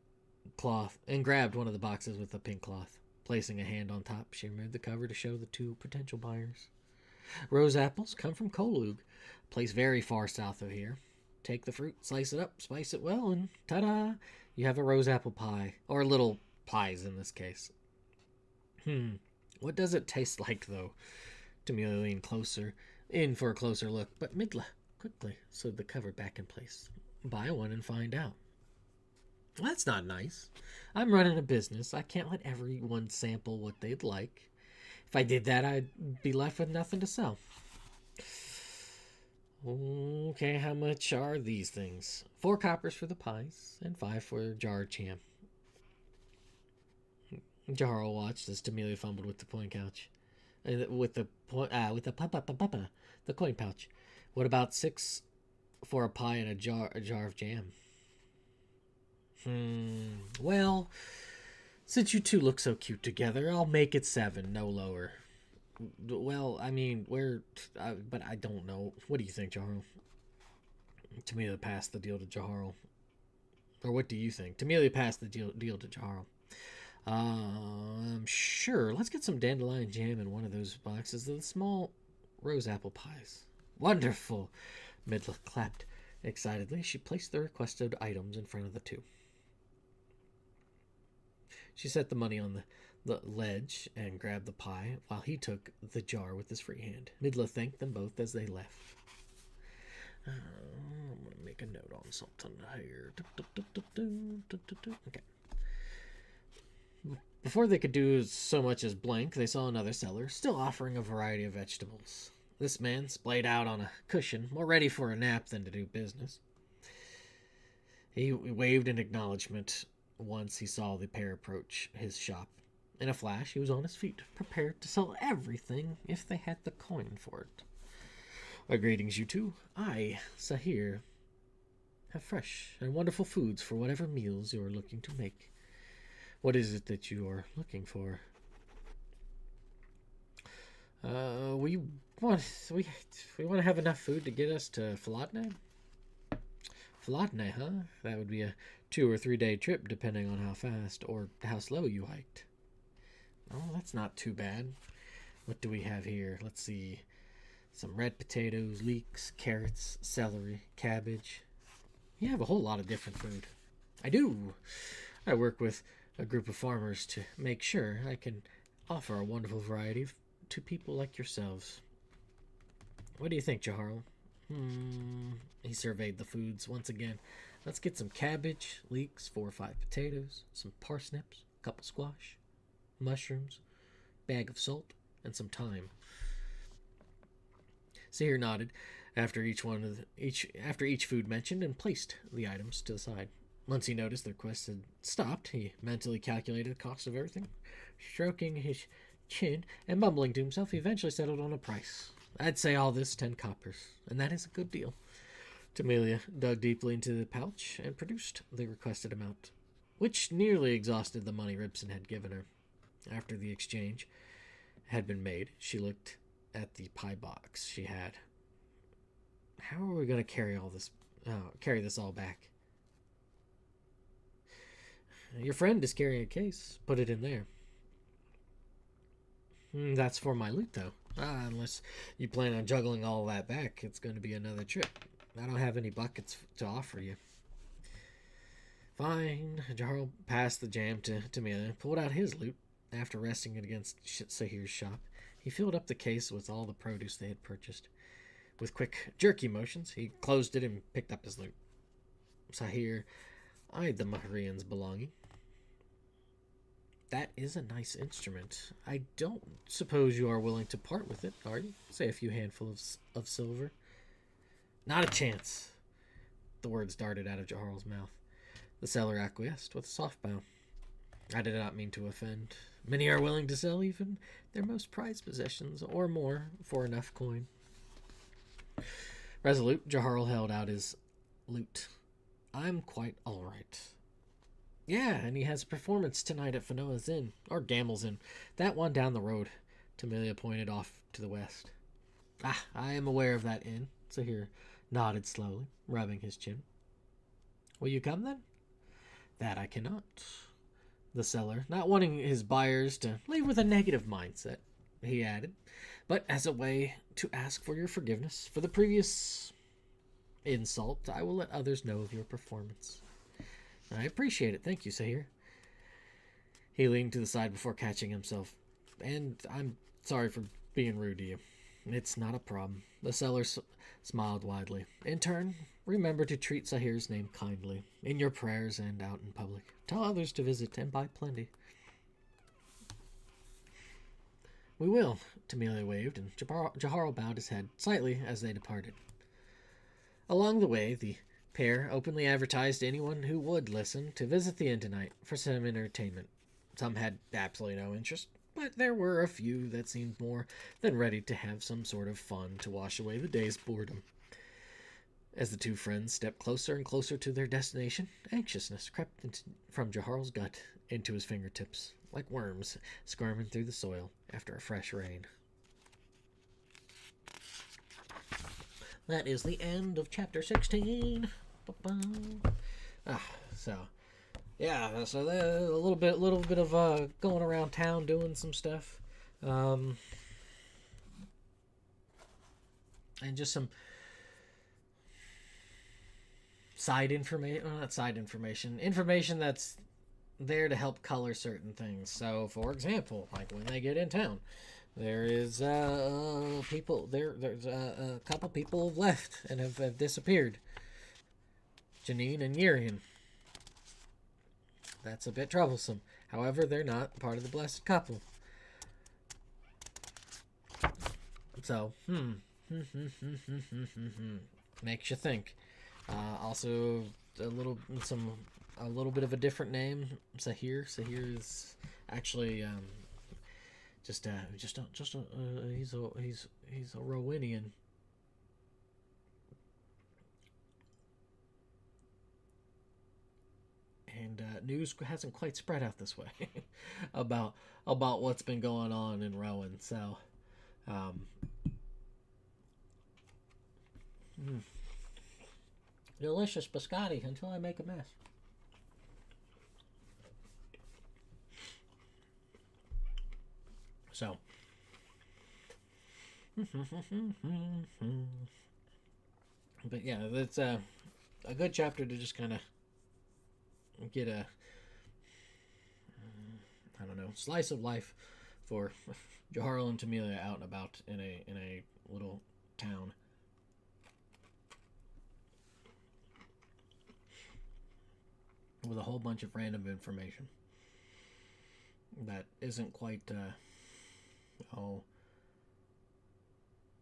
A: cloth, and grabbed one of the boxes with the pink cloth. Placing a hand on top, she removed the cover to show the 2 potential buyers. Rose apples come from Kolug, a place very far south of here. Take the fruit, slice it up, spice it well, and ta-da! You have a rose apple pie. Or little pies in this case. What does it taste like, though? Tamelia leaned closer, in for a closer look, but Midla quickly sewed the cover back in place. Buy one and find out. Well, that's not nice. I'm running a business. I can't let everyone sample what they'd like. If I did that, I'd be left with nothing to sell. Okay, how much are these things? 4 coppers for the pies, and 5 for jar jam. Jaharo watched as Demelia fumbled with the coin pouch. The coin pouch. What about 6 for a pie and a jar of jam? Well, since you two look so cute together, I'll make it 7, no lower. Well, I mean, but I don't know. What do you think, Jaharo? Tamelia passed the deal to Jaharo. Or what do you think? Tamelia passed the deal to Jaharo. Sure. Let's get some dandelion jam in one of those boxes of the small rose apple pies. Wonderful. Midla clapped excitedly. She placed the requested items in front of the two. She set the money on the ledge and grabbed the pie while he took the jar with his free hand. Midla thanked them both as they left. I'm going to make a note on something here. Okay. Before they could do so much as blink, they saw another seller, still offering a variety of vegetables. This man splayed out on a cushion, more ready for a nap than to do business. He waved in acknowledgement once he saw the pair approach his shop. In a flash, he was on his feet, prepared to sell everything if they had the coin for it. Greetings, you two. I, Sahir, have fresh and wonderful foods for whatever meals you are looking to make. What is it that you are looking for? We want to have enough food to get us to Falatne. Falatne, huh? That would be a 2 or 3 day trip, depending on how fast or how slow you hiked. Oh, that's not too bad. What do we have here? Let's see. Some red potatoes, leeks, carrots, celery, cabbage. You have a whole lot of different food. I do. I work with a group of farmers to make sure I can offer a wonderful variety to people like yourselves. What do you think, Jaharo? He surveyed the foods once again. Let's get some cabbage, leeks, 4 or 5 potatoes, some parsnips, a couple squash, mushrooms, bag of salt, and some thyme. Sahir nodded after each food mentioned and placed the items to the side. Once he noticed the request had stopped, he mentally calculated the cost of everything. Stroking his chin and mumbling to himself, he eventually settled on a price. I'd say all this 10 coppers, and that is a good deal. Tamelia dug deeply into the pouch and produced the requested amount, which nearly exhausted the money Ribson had given her. After the exchange had been made, she looked at the pie box she had. How are we going to carry this all back? Your friend is carrying a case. Put it in there. That's for my loot, though. Unless you plan on juggling all that back, it's going to be another trip. I don't have any buckets to offer you. Fine. Jaharo passed the jam to Tamelia and pulled out his loot. After resting it against Sahir's shop, he filled up the case with all the produce they had purchased. With quick, jerky motions, he closed it and picked up his loot. Sahir eyed the Maharian's belonging. That is a nice instrument. I don't suppose you are willing to part with it, are you? Say a few handfuls of silver. Not a chance. The words darted out of Jaharl's mouth. The seller acquiesced with a soft bow. I did not mean to offend. Many are willing to sell even their most prized possessions or more for enough coin. Resolute, Jaharl held out his loot. I'm quite all right. Yeah, and he has a performance tonight at Fanoa's Inn, or Gamel's Inn. That one down the road. Tamelia pointed off to the west. I am aware of that inn. Sahir nodded slowly, rubbing his chin. Will you come then? That I cannot. The seller, not wanting his buyers to leave with a negative mindset, he added, but as a way to ask for your forgiveness for the previous insult, I will let others know of your performance. I appreciate it. Thank you, Sahir. He leaned to the side before catching himself. And I'm sorry for being rude to you. It's not a problem. The seller smiled widely. In turn, remember to treat Sahir's name kindly, in your prayers and out in public. Tell others to visit and buy plenty. We will, Tamelia waved, and Jaharo bowed his head slightly as they departed. Along the way, the pair openly advertised to anyone who would listen to visit the inn tonight for some entertainment. Some had absolutely no interest, but there were a few that seemed more than ready to have some sort of fun to wash away the day's boredom. As the two friends stepped closer and closer to their destination, anxiousness crept from Jaharl's gut into his fingertips, like worms squirming through the soil after a fresh rain. That is the end of chapter 16. So a little bit of going around town doing some stuff, and just some information that's there to help color certain things. So, for example, like when they get in town, there is people there. There's a couple people have left and have disappeared. Janine and Yurian. That's a bit troublesome. However, they're not part of the blessed couple. So, makes you think. Also, a little bit of a different name, Sahir. Sahir is actually he's a Rowenian. And news hasn't quite spread out this way about what's been going on in Rowan. So, delicious biscotti until I make a mess. So, but yeah, that's a good chapter to just kind of get a slice of life for Jaharl and Tamelia out and about in a little town. With a whole bunch of random information that isn't quite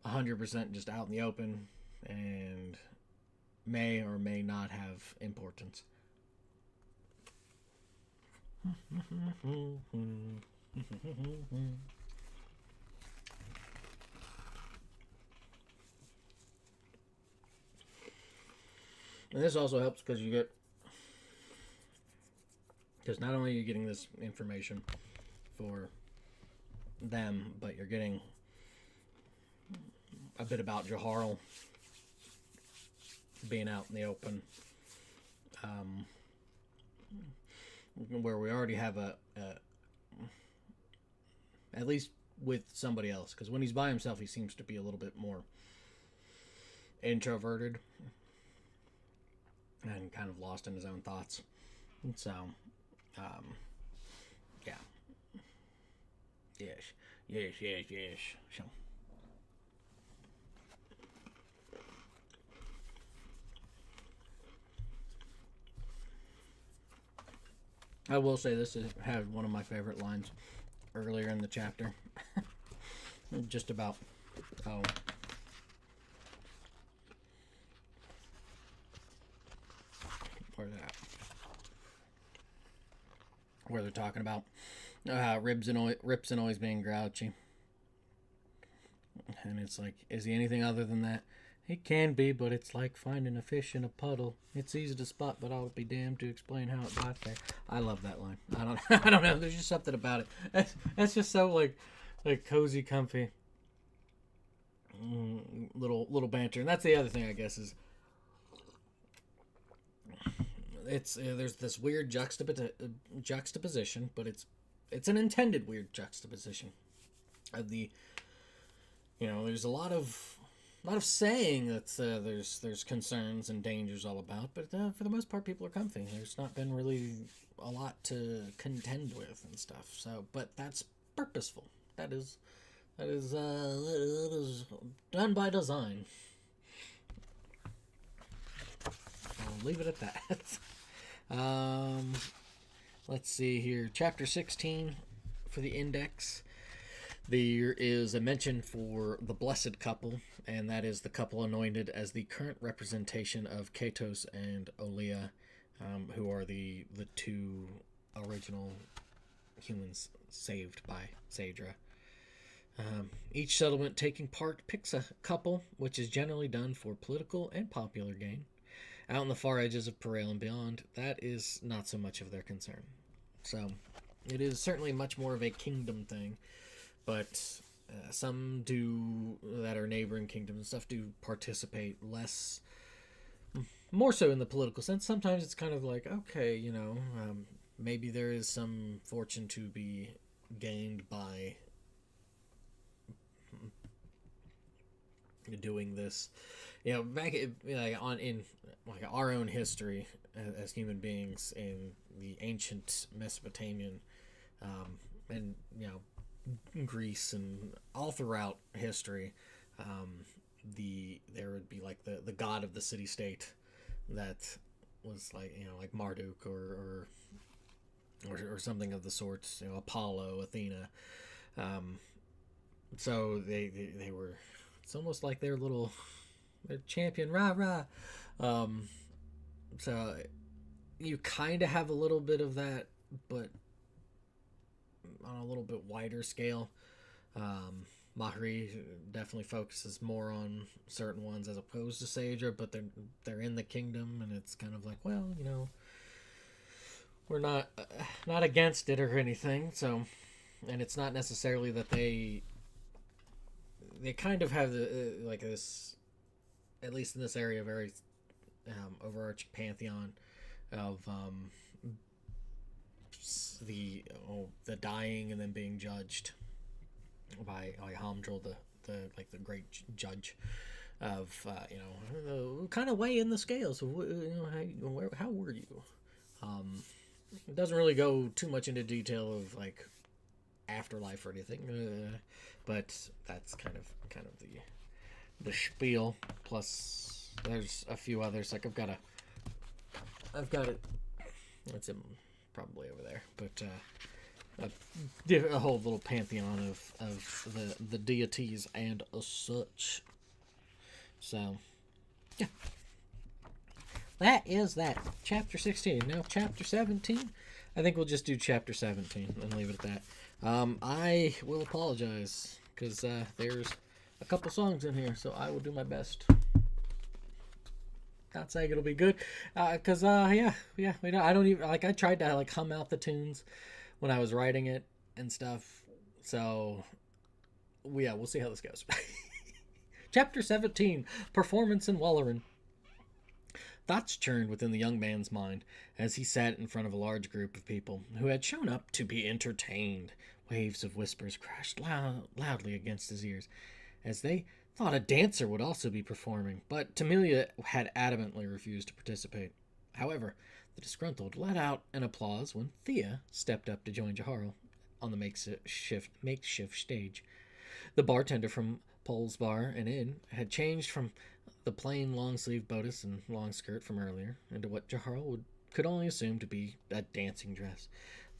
A: 100% just out in the open and may or may not have importance. And this also helps because not only are you getting this information for them, but you're getting a bit about Jaharl being out in the open, where we already have a at least with somebody else, because when he's by himself he seems to be a little bit more introverted and kind of lost in his own thoughts. And so yeah. Yes. So, I will say this has one of my favorite lines earlier in the chapter. Just about where they're talking about Rips and always being grouchy. And it's like, is he anything other than that? He can be, but it's like finding a fish in a puddle. It's easy to spot, but I'll be damned to explain how it got there. I love that line. I don't know. There's just something about it. That's just so like cozy, comfy, little banter. And that's the other thing, I guess, is it's there's this weird juxtaposition, but it's an intended weird juxtaposition of the, there's a lot of saying that there's concerns and dangers all about, but for the most part people are comfy. There's not been really a lot to contend with and stuff. So, but that's purposeful. That is done by design. I'll leave it at that. Let's see here. Chapter 16 for the index. There is a mention for the blessed couple, and that is the couple anointed as the current representation of Katos and Olia, who are the two original humans saved by Saedra. Each settlement taking part picks a couple, which is generally done for political and popular gain. Out on the far edges of Perail and beyond, that is not so much of their concern. So, it is certainly much more of a kingdom thing, but some do that are neighboring kingdoms and stuff do participate less, more so in the political sense. Sometimes it's kind of like, okay, maybe there is some fortune to be gained by doing this. Back in our own history as human beings in the ancient Mesopotamian, and Greece and all throughout history, there would be like the god of the city state that was like Marduk or something of the sorts. Apollo, Athena. So they were. It's almost like their champion, rah rah. So you kind of have a little bit of that, but on a little bit wider scale. Mahri definitely focuses more on certain ones as opposed to Saedra, but they're in the kingdom, and it's kind of like, well, we're not against it or anything. So, and it's not necessarily that they kind of have this, at least in this area, very overarching pantheon of the dying and then being judged by Hamdrel, the great judge of kind of weigh in the scales of how were you. It doesn't really go too much into detail of like afterlife or anything, but that's kind of the spiel. Plus, there's a few others. Like I've got it. It's probably over there, but a whole little pantheon of the deities and such. So, yeah. That is that. Chapter 16. Now, Chapter 17. I think we'll just do Chapter 17 and leave it at that. I will apologize because there's a couple songs in here, so I will do my best. Not saying it'll be good, because I don't even I tried to hum out the tunes when I was writing it and stuff. So we'll see how this goes. Chapter 17: Performance in Walleran. Thoughts churned within the young man's mind as he sat in front of a large group of people who had shown up to be entertained. Waves of whispers crashed loudly against his ears as they thought a dancer would also be performing, but Tamilia had adamantly refused to participate. However, the disgruntled let out an applause when Thea stepped up to join Jaharl on the makeshift stage. The bartender from Pole's Bar and Inn had changed from the plain long-sleeved bodice and long skirt from earlier into what Jaharl could only assume to be a dancing dress,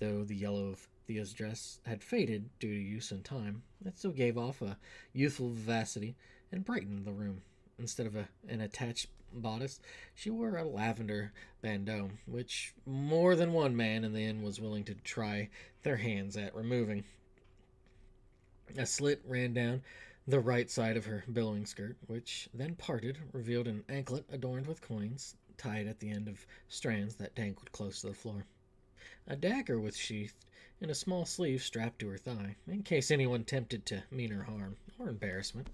A: though the yellow of Thea's dress had faded due to use and time. It still gave off a youthful vivacity and brightened the room. Instead of an attached bodice, she wore a lavender bandeau, which more than one man in the inn was willing to try their hands at removing. A slit ran down the right side of her billowing skirt, which then parted, revealed an anklet adorned with coins tied at the end of strands that dangled close to the floor. A dagger was sheathed in a small sleeve strapped to her thigh, in case anyone tempted to mean her harm or embarrassment.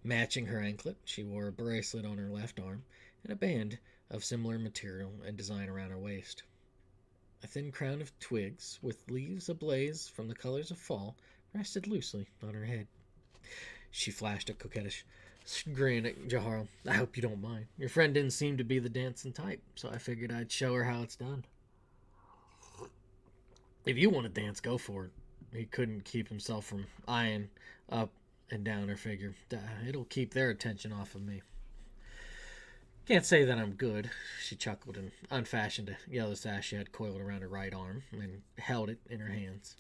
A: Matching her anklet, she wore a bracelet on her left arm and a band of similar material and design around her waist. A thin crown of twigs, with leaves ablaze from the colors of fall, rested loosely on her head. She flashed a coquettish grin at Jaharl. I hope you don't mind. Your friend didn't seem to be the dancing type, so I figured I'd show her how it's done. If you want to dance, go for it. He couldn't keep himself from eyeing up and down her figure. It'll keep their attention off of me. Can't say that I'm good, she chuckled and unfastened a yellow sash she had coiled around her right arm and held it in her hands.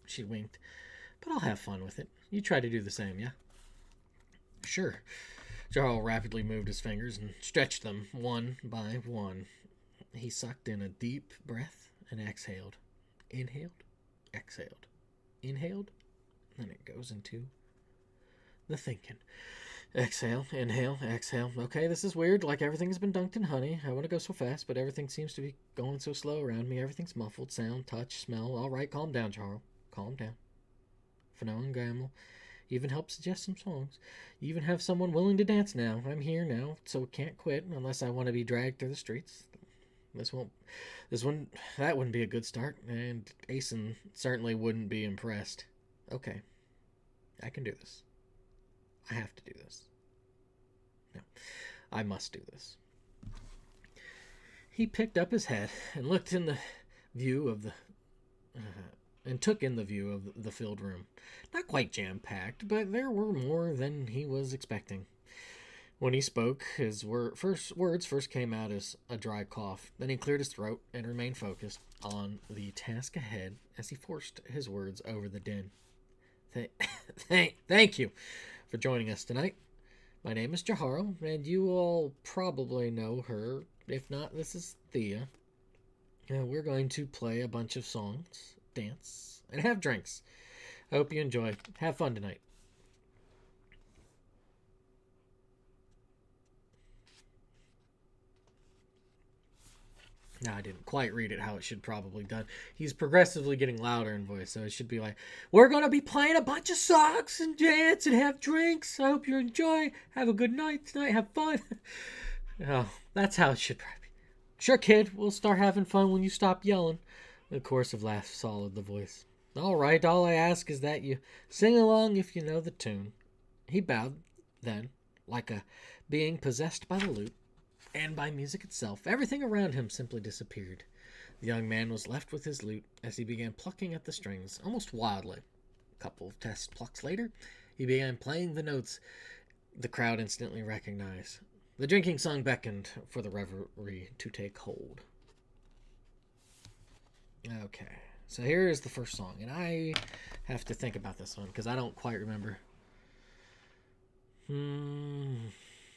A: She winked, but I'll have fun with it. You try to do the same, yeah? Sure. Jarl rapidly moved his fingers and stretched them one by one. He sucked in a deep breath and exhaled. Inhaled, exhaled. Inhaled, and then it goes into the thinking. Exhale, inhale, exhale. Okay, this is weird. Like everything's been dunked in honey. I want to go so fast, but everything seems to be going so slow around me. Everything's muffled. Sound, touch, smell. All right, calm down, Charles. Calm down. Fano and Gamble even help suggest some songs. You even have someone willing to dance now. I'm here now, so can't quit unless I want to be dragged through the streets. That wouldn't be a good start, and Asen certainly wouldn't be impressed. Okay, I can do this. I have to do this. No, I must do this. He picked up his head and looked in the view of the took in the view of the filled room. Not quite jam-packed, but there were more than he was expecting. When he spoke, his words first came out as a dry cough. Then he cleared his throat and remained focused on the task ahead as he forced his words over the din. Thank you for joining us tonight. My name is Jaharo, and you all probably know her. If not, this is Thea. We're going to play a bunch of songs, dance, and have drinks. I hope you enjoy. Have fun tonight. No, I didn't quite read it how it should probably done. He's progressively getting louder in voice, so it should be like, we're going to be playing a bunch of songs and dance and have drinks. I hope you enjoy. Have a good night tonight. Have fun. Oh, that's how it should probably be. Sure, kid. We'll start having fun when you stop yelling. The chorus of laughs followed the voice. All right, all I ask is that you sing along if you know the tune. He bowed then, like a being possessed by the lute. And by music itself, everything around him simply disappeared. The young man was left with his lute as he began plucking at the strings, almost wildly. A couple of test plucks later, he began playing the notes the crowd instantly recognized. The drinking song beckoned for the revelry to take hold. Okay, so here is the first song, and I have to think about this one because I don't quite remember.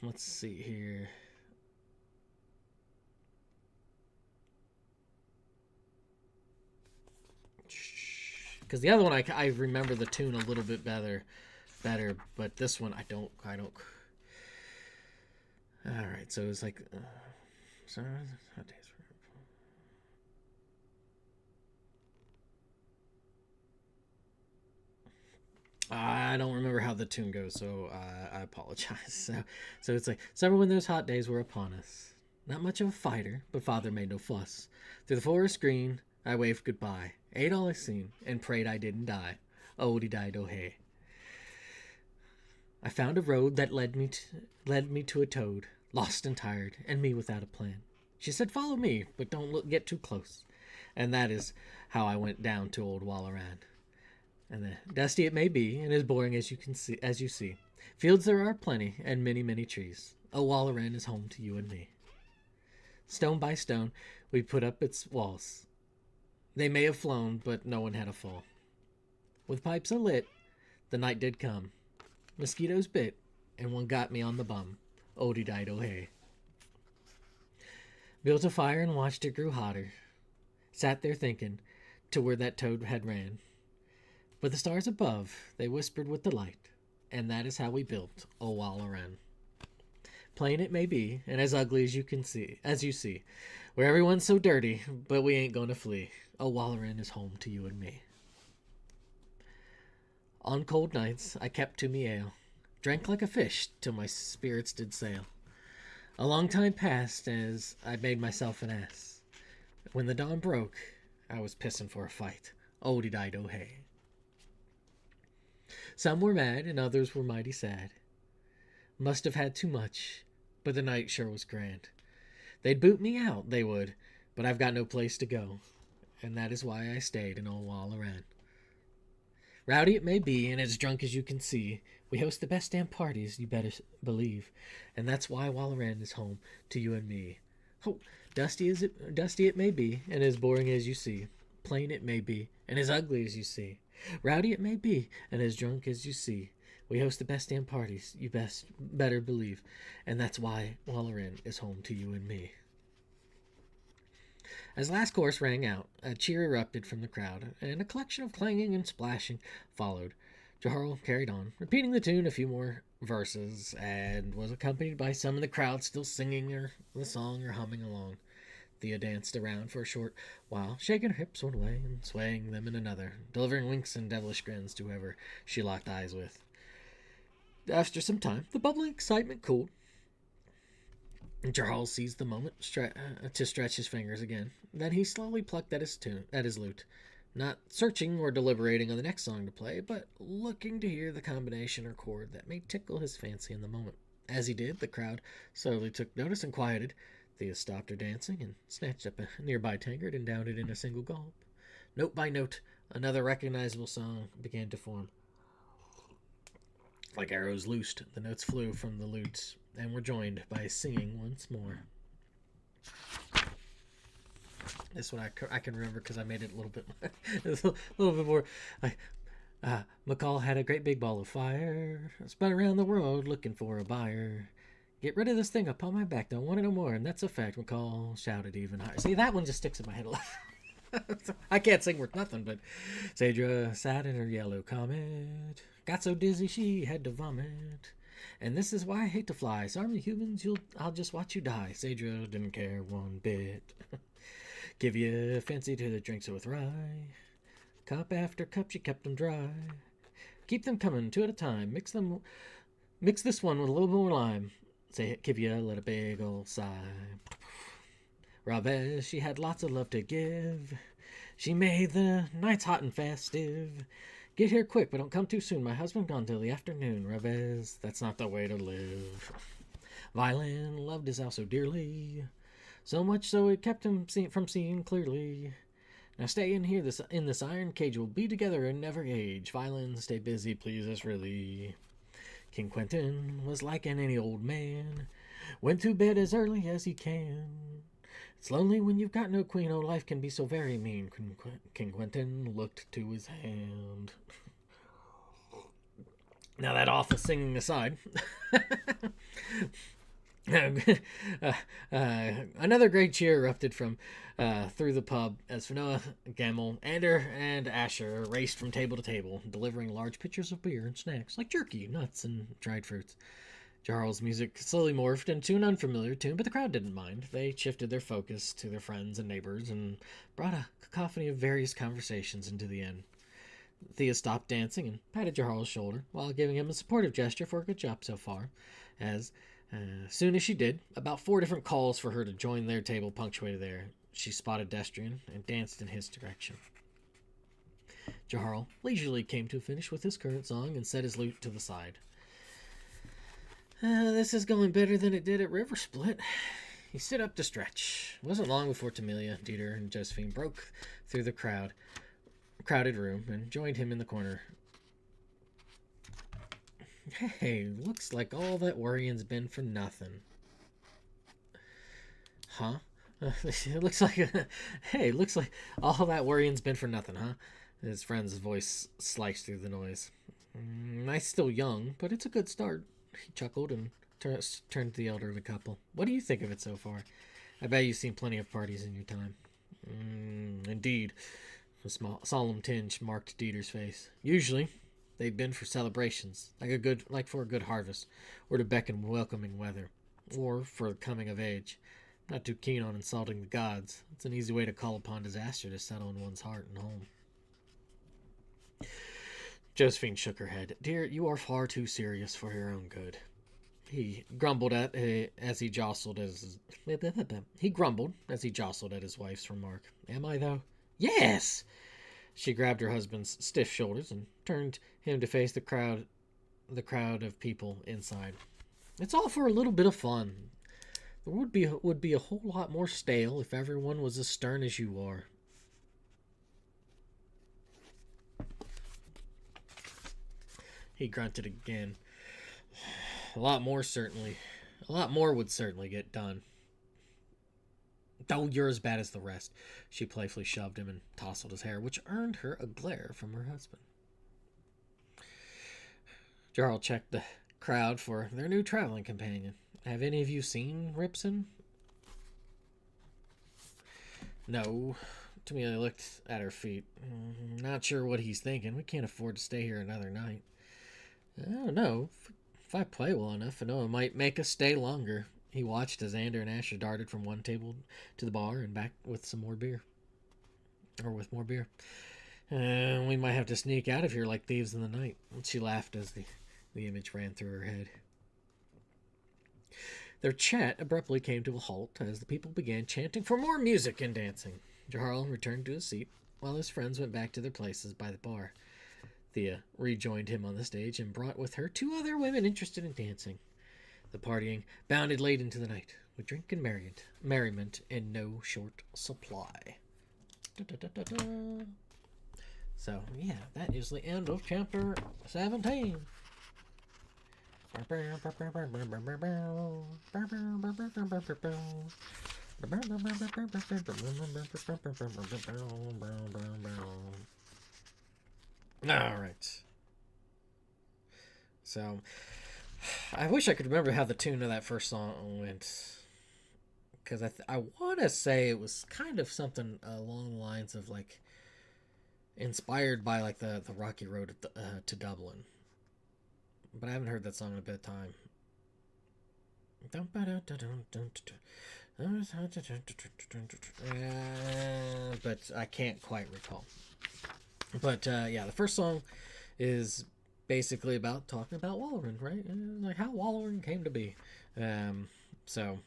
A: Let's see here. Because the other one, I remember the tune a little bit better, but this one, I don't. All right, so it's like, I don't remember how the tune goes, so I apologize. So it's like, summer when those hot days were upon us. Not much of a fighter, but father made no fuss. Through the forest green, I waved goodbye, ate all I seen, and prayed I didn't die. Oh-de-di-do hey. I found a road that led me to a toad, lost and tired, and me without a plan. She said, follow me, but don't get too close. And that is how I went down to old Wallaran. And dusty it may be, and as boring as you see. Fields there are plenty, and many, many trees. Oh, Wallaran is home to you and me. Stone by stone, we put up its walls. They may have flown, but no one had a fall. With pipes alit, the night did come. Mosquitoes bit, and one got me on the bum. Oh-de-di-do hey. Built a fire and watched it grew hotter. Sat there thinking, to where that toad had ran. But the stars above, they whispered with delight, and that is how we built O Wallaran. Plain it may be, and as ugly as you see, where everyone's so dirty, but we ain't gonna flee. Oh, Wallaran is home to you and me. On cold nights, I kept to me ale, drank like a fish till my spirits did sail. A long time passed as I made myself an ass. When the dawn broke, I was pissing for a fight. Oh-de-di-do hey. Some were mad and others were mighty sad. Must have had too much, but the night sure was grand. They'd boot me out, they would, but I've got no place to go, and that is why I stayed in old Wallaran. Rowdy it may be, and as drunk as you can see, we host the best damn parties, you better believe, and that's why Wallaran is home to you and me. Oh, dusty it may be, and as boring as you see. plain it may be, and as ugly as you see. Rowdy it may be, and as drunk as you see. We host the best damn parties, you better believe, and that's why Waller Inn is home to you and me. As last chorus rang out, a cheer erupted from the crowd, and a collection of clanging and splashing followed. Jarl carried on, repeating the tune a few more verses, and was accompanied by some in the crowd still singing the song or humming along. Thea danced around for a short while, shaking her hips one way and swaying them in another, delivering winks and devilish grins to whoever she locked eyes with. After some time, the bubbling excitement cooled. Charles seized the moment to stretch his fingers again. Then he slowly plucked at his lute, not searching or deliberating on the next song to play, but looking to hear the combination or chord that may tickle his fancy in the moment. As he did, the crowd slowly took notice and quieted. Thea stopped her dancing and snatched up a nearby tankard and downed it in a single gulp. Note by note, another recognizable song began to form. Like arrows loosed, the notes flew from the lutes and were joined by singing once more. This one I can remember because I made it a little bit more. McCall had a great big ball of fire, spun around the world looking for a buyer. Get rid of this thing upon my back, don't want it no more, and that's a fact, McCall shouted even higher. See, that one just sticks in my head a lot. I can't sing worth nothing, but Saedra sat in her yellow comet, got so dizzy she had to vomit. And this is why I hate to fly. Sorry, humans, I'll just watch you die. Saedra didn't care one bit. Give you fancy to the drinks with rye. Cup after cup, she kept them dry. Keep them coming, 2 at a time. Mix this one with a little more lime. Say, give you let a big old sigh. Ravez, she had lots of love to give. She made the nights hot and festive. Get here quick, but don't come too soon. My husband gone till the afternoon. Ravez, that's not the way to live. Violin loved his house so dearly, so much so it kept him from seeing clearly. Now stay in here, in this iron cage. We'll be together and never age. Violin, stay busy, please us really. King Quentin was like any old man, went to bed as early as he can. It's lonely when you've got no queen, oh life can be so very mean. King Quentin looked to his hand. Now that awful singing aside, another great cheer erupted from through the pub as Finoa, Gamel, Ander, and Asher raced from table to table, delivering large pitchers of beer and snacks like jerky, nuts, and dried fruits. Jarl's music slowly morphed into an unfamiliar tune, but the crowd didn't mind. They shifted their focus to their friends and neighbors and brought a cacophony of various conversations into the inn. Thea stopped dancing and patted Jarl's shoulder while giving him a supportive gesture for a good job so far. As soon as she did, about 4 different calls for her to join their table punctuated there. She spotted Destrian and danced in his direction. Jarl leisurely came to a finish with his current song and set his lute to the side. This is going better than it did at River Split. He stood up to stretch. It wasn't long before Tamelia, Dieter, and Josephine broke through the crowded room and joined him in the corner. Hey, looks like all that worrying's been for nothing. Huh? It looks like all that worrying's been for nothing, huh? His friend's voice sliced through the noise. I'm still young, but it's a good start. He chuckled and turned to the elderly couple. What do you think of it so far? I bet you've seen plenty of parties in your time. Indeed. A solemn tinge marked Dieter's face. Usually, they've been for celebrations, like for a good harvest, or to beckon welcoming weather, or for the coming of age. Not too keen on insulting the gods. It's an easy way to call upon disaster to settle in one's heart and home. Josephine shook her head. Dear, you are far too serious for your own good. He grumbled as he jostled at his wife's remark. Am I, though? Yes! She grabbed her husband's stiff shoulders and turned him to face the crowd of people inside. It's all for a little bit of fun. The world would be a whole lot more stale if everyone was as stern as you are. He grunted again. A lot more would certainly get done. Oh, you're as bad as the rest. She playfully shoved him and tousled his hair, which earned her a glare from her husband. Jarl checked the crowd for their new traveling companion. Have any of you seen Ripson? No. Tamelia looked at her feet. Not sure what he's thinking. We can't afford to stay here another night. I don't know. If I play well enough, I know it might make us stay longer. He watched as Xander and Asher darted from one table to the bar and back with some more beer. Or with more beer. We might have to sneak out of here like thieves in the night. She laughed as the image ran through her head. Their chat abruptly came to a halt as the people began chanting for more music and dancing. Jarl returned to his seat while his friends went back to their places by the bar. Thea rejoined him on the stage and brought with her 2 other women interested in dancing. The partying bounded late into the night, with drink and merriment in no short supply. So, yeah, that is the end of chapter 17. Alright. So, I wish I could remember how the tune of that first song went. Because I want to say it was kind of something along the lines of, like, inspired by, like, the Rocky Road to Dublin. But I haven't heard that song in a bit of time. But I can't quite recall. But, yeah, the first song is basically about talking about Walleran, right? Like how Walleran came to be. So,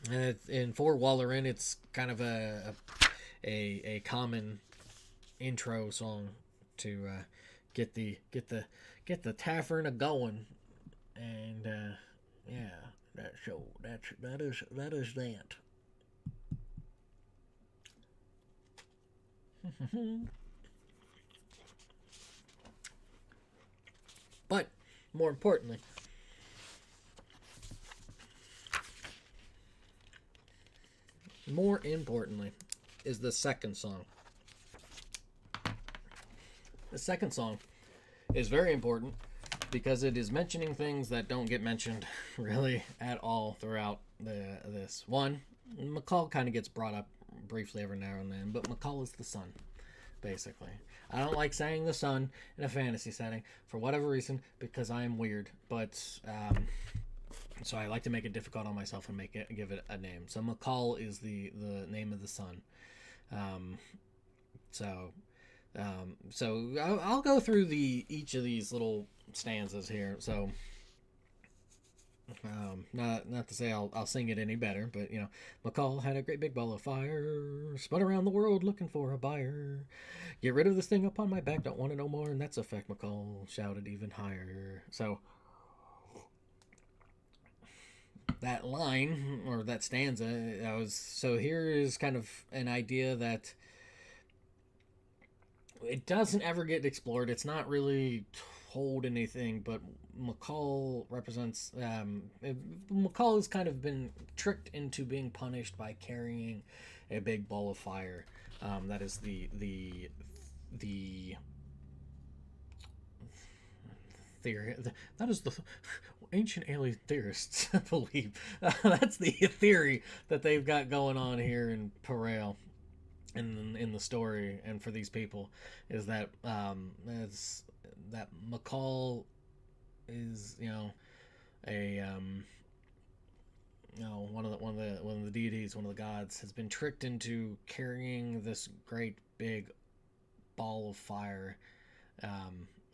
A: and for Walleran, it's kind of a common intro song to get the tavern a going, and yeah, that is that. But more importantly, is the second song. The second song is very important because it is mentioning things that don't get mentioned really at all throughout this. One, McCall kind of gets brought up briefly every now and then, but McCall is the sun, basically. I don't like saying the sun in a fantasy setting for whatever reason because I am weird, but so I like to make it difficult on myself and give it a name. So McCall is the name of the sun. So I'll go through each of these little stanzas here. So not to say I'll sing it any better, but you know, McCall had a great big ball of fire, spun around the world looking for a buyer. Get rid of this thing upon my back, don't want to know more, and that's effect. McCall shouted even higher. So that line or that stanza, so here is kind of an idea that it doesn't ever get explored. It's not really told anything, but McCall represents McCall has kind of been tricked into being punished by carrying a big ball of fire. That is the theory. That is the ancient alien theorists believe. That's the theory that they've got going on here in Perail. In the story, and for these people, is that that McCall is one of the deities, one of the gods, has been tricked into carrying this great big ball of fire,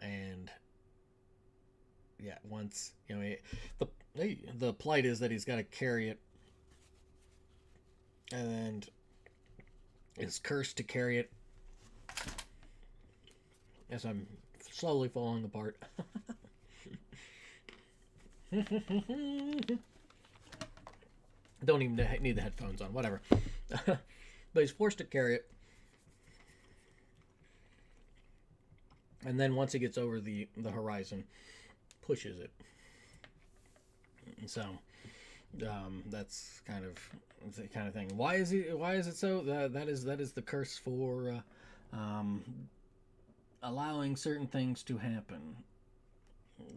A: and yeah, once the plight is that he's got to carry it, and is cursed to carry it. As I'm slowly falling apart. Don't even need the headphones on, whatever. But he's forced to carry it. And then once he gets over the horizon, pushes it. So That's kind of the kind of thing. Why is he? Why is it so? That is the curse for allowing certain things to happen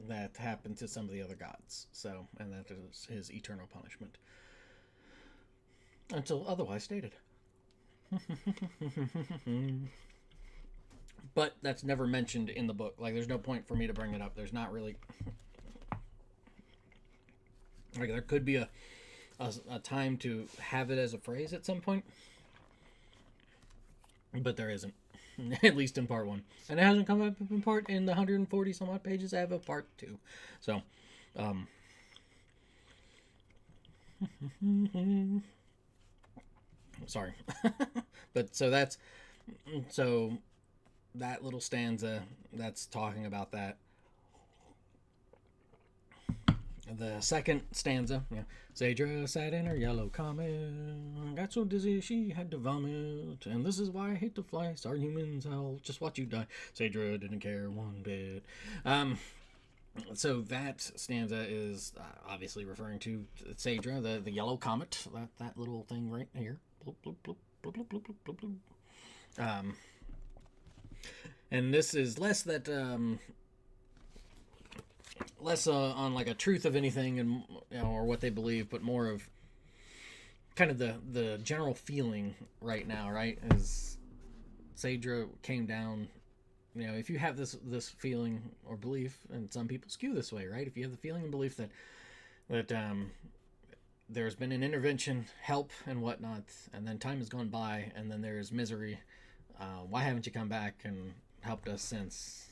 A: that happen to some of the other gods. So, and that is his eternal punishment until otherwise stated. But that's never mentioned in the book. Like, there's no point for me to bring it up. There's not really. Like, there could be a time to have it as a phrase at some point, but there isn't. At least in part 1, and it hasn't come up in the 140 some odd pages I have of part 2. So, sorry, but so that little stanza that's talking about that. The second stanza, Saedra sat in her yellow comet, got so dizzy she had to vomit, and this is why I hate to fly, sorry humans, I'll just watch you die. Saedra didn't care one bit. So that stanza is obviously referring to Saedra, the yellow comet, that little thing right here. Bloop, bloop, bloop, bloop, bloop, bloop, bloop, bloop. And this is less that... less on like a truth of anything and or what they believe, but more of kind of the general feeling right now, right? As Saedra came down, if you have this feeling or belief, and some people skew this way, right? If you have the feeling and belief that there's been an intervention, help, and whatnot, and then time has gone by, and then there's misery, why haven't you come back and helped us since?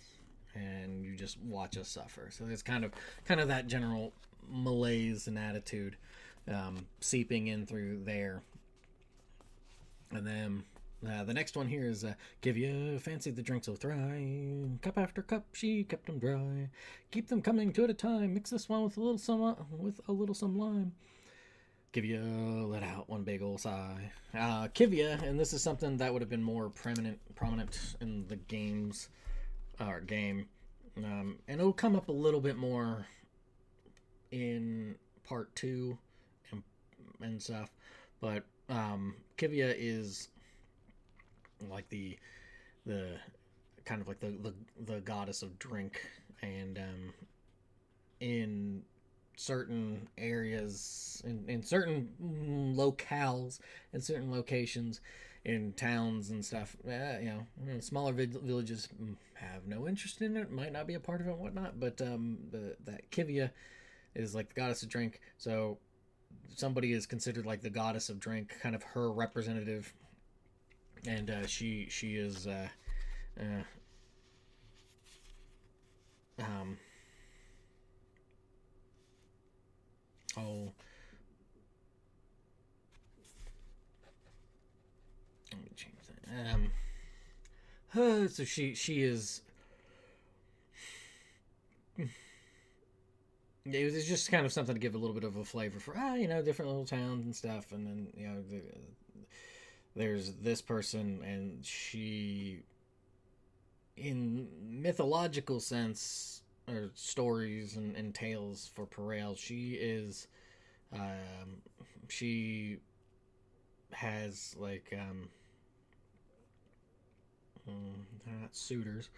A: And you just watch us suffer. So it's kind of that general malaise and attitude seeping in through there. And then the next one here is give you fancy the drink so thrive. Cup after cup she kept them dry. Keep them coming 2 at a time. Mix this one with a little some lime. Give you let out one big old sigh. Kivya, and this is something that would have been more prominent in the games. Or game, and it'll come up a little bit more in part 2 and stuff, but Kivya is like the kind of like the goddess of drink, and in certain areas, in certain locales, in certain locations, in towns and stuff, smaller villages have no interest in it, might not be a part of it and whatnot, but that Kivya is like the goddess of drink, so somebody is considered like the goddess of drink, kind of her representative, and she is let me change that. So she is. It was just kind of something to give a little bit of a flavor for different little towns and stuff, and then there's this person, and she, in mythological sense or stories and tales for Parel, she is she has like they're not suitors,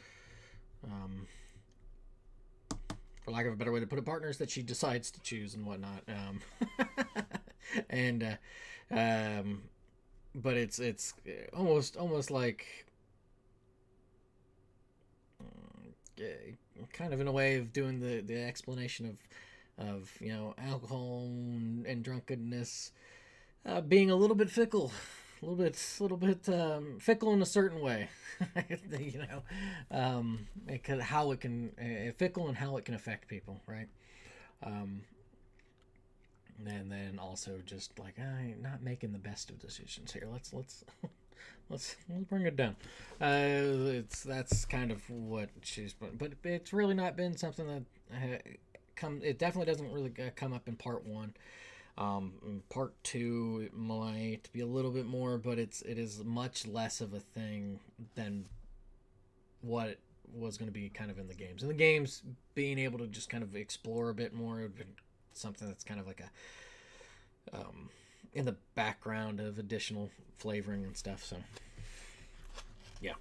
A: for lack of a better way to put it, partners that she decides to choose and whatnot, and but it's almost like kind of in a way of doing the explanation of alcohol and drunkenness being a little bit fickle, a little bit fickle in a certain way, how it can fickle and how it can affect people, right? And then also just like I'm not making the best of decisions here. Let's bring it down. That's kind of what she's, but it's really not been something that it definitely doesn't really come up in part 1. In part 2 it might be a little bit more, but it is much less of a thing than what it was going to be kind of in the games. In the games, being able to just kind of explore a bit more would be something that's kind of like in the background of additional flavoring and stuff. So, yeah.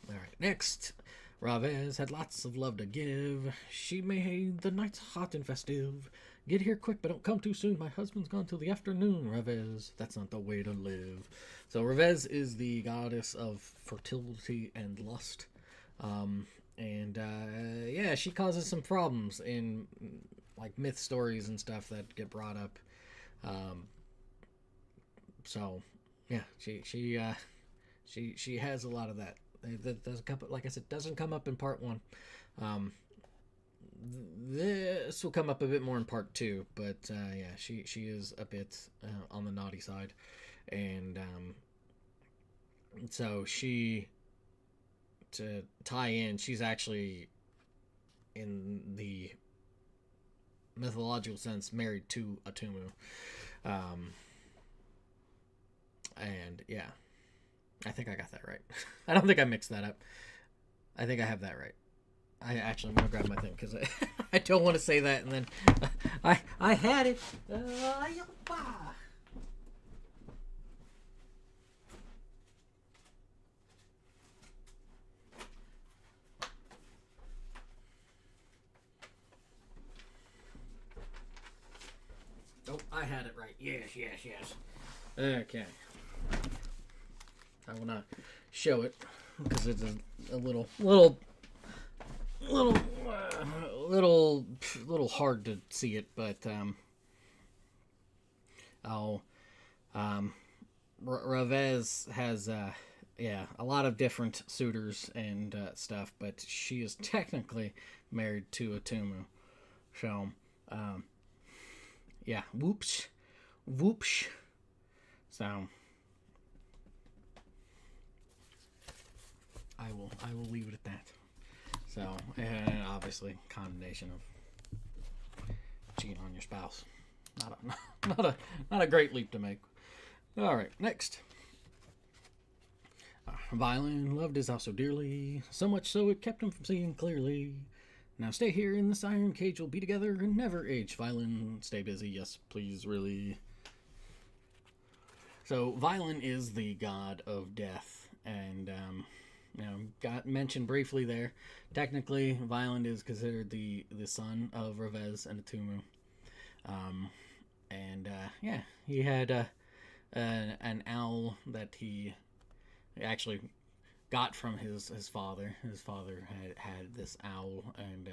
A: All right. Next, Ravez had lots of love to give. She made the nights hot and festive. Get here quick, but don't come too soon. My husband's gone till the afternoon, Ravez. That's not the way to live. So Ravez is the goddess of fertility and lust. Yeah, she causes some problems in like myth stories and stuff that get brought up. So yeah, she has a lot of that. That doesn't come, like I said, doesn't come up in part one. This will come up a bit more in part two, but yeah, she is a bit on the naughty side, and so she, to tie in, she's actually, in the mythological sense, married to Atumu, and yeah, I think I got that right. I don't think I mixed that up. I think I have that right. I'm gonna grab my thing because I don't want to say that and then I had it. Oh, I had it right. Yes. Okay. I will not show it because it's a little hard to see it, but Ravez has a lot of different suitors and stuff, but she is technically married to Atumu. So yeah, whoops. So I will leave it at that. So, and obviously, condemnation of cheating on your spouse. Not a great leap to make. All right, next. Violin loved his house so dearly, so much so it kept him from seeing clearly. Now stay here in this iron cage, we'll be together and never age. Violin, stay busy. Yes, please, really. So, Violin is the god of death, and got mentioned briefly there. Technically, Violin is considered the son of Ravez and Atumu. Yeah, he had an owl that he actually got from his father. His father had this owl, and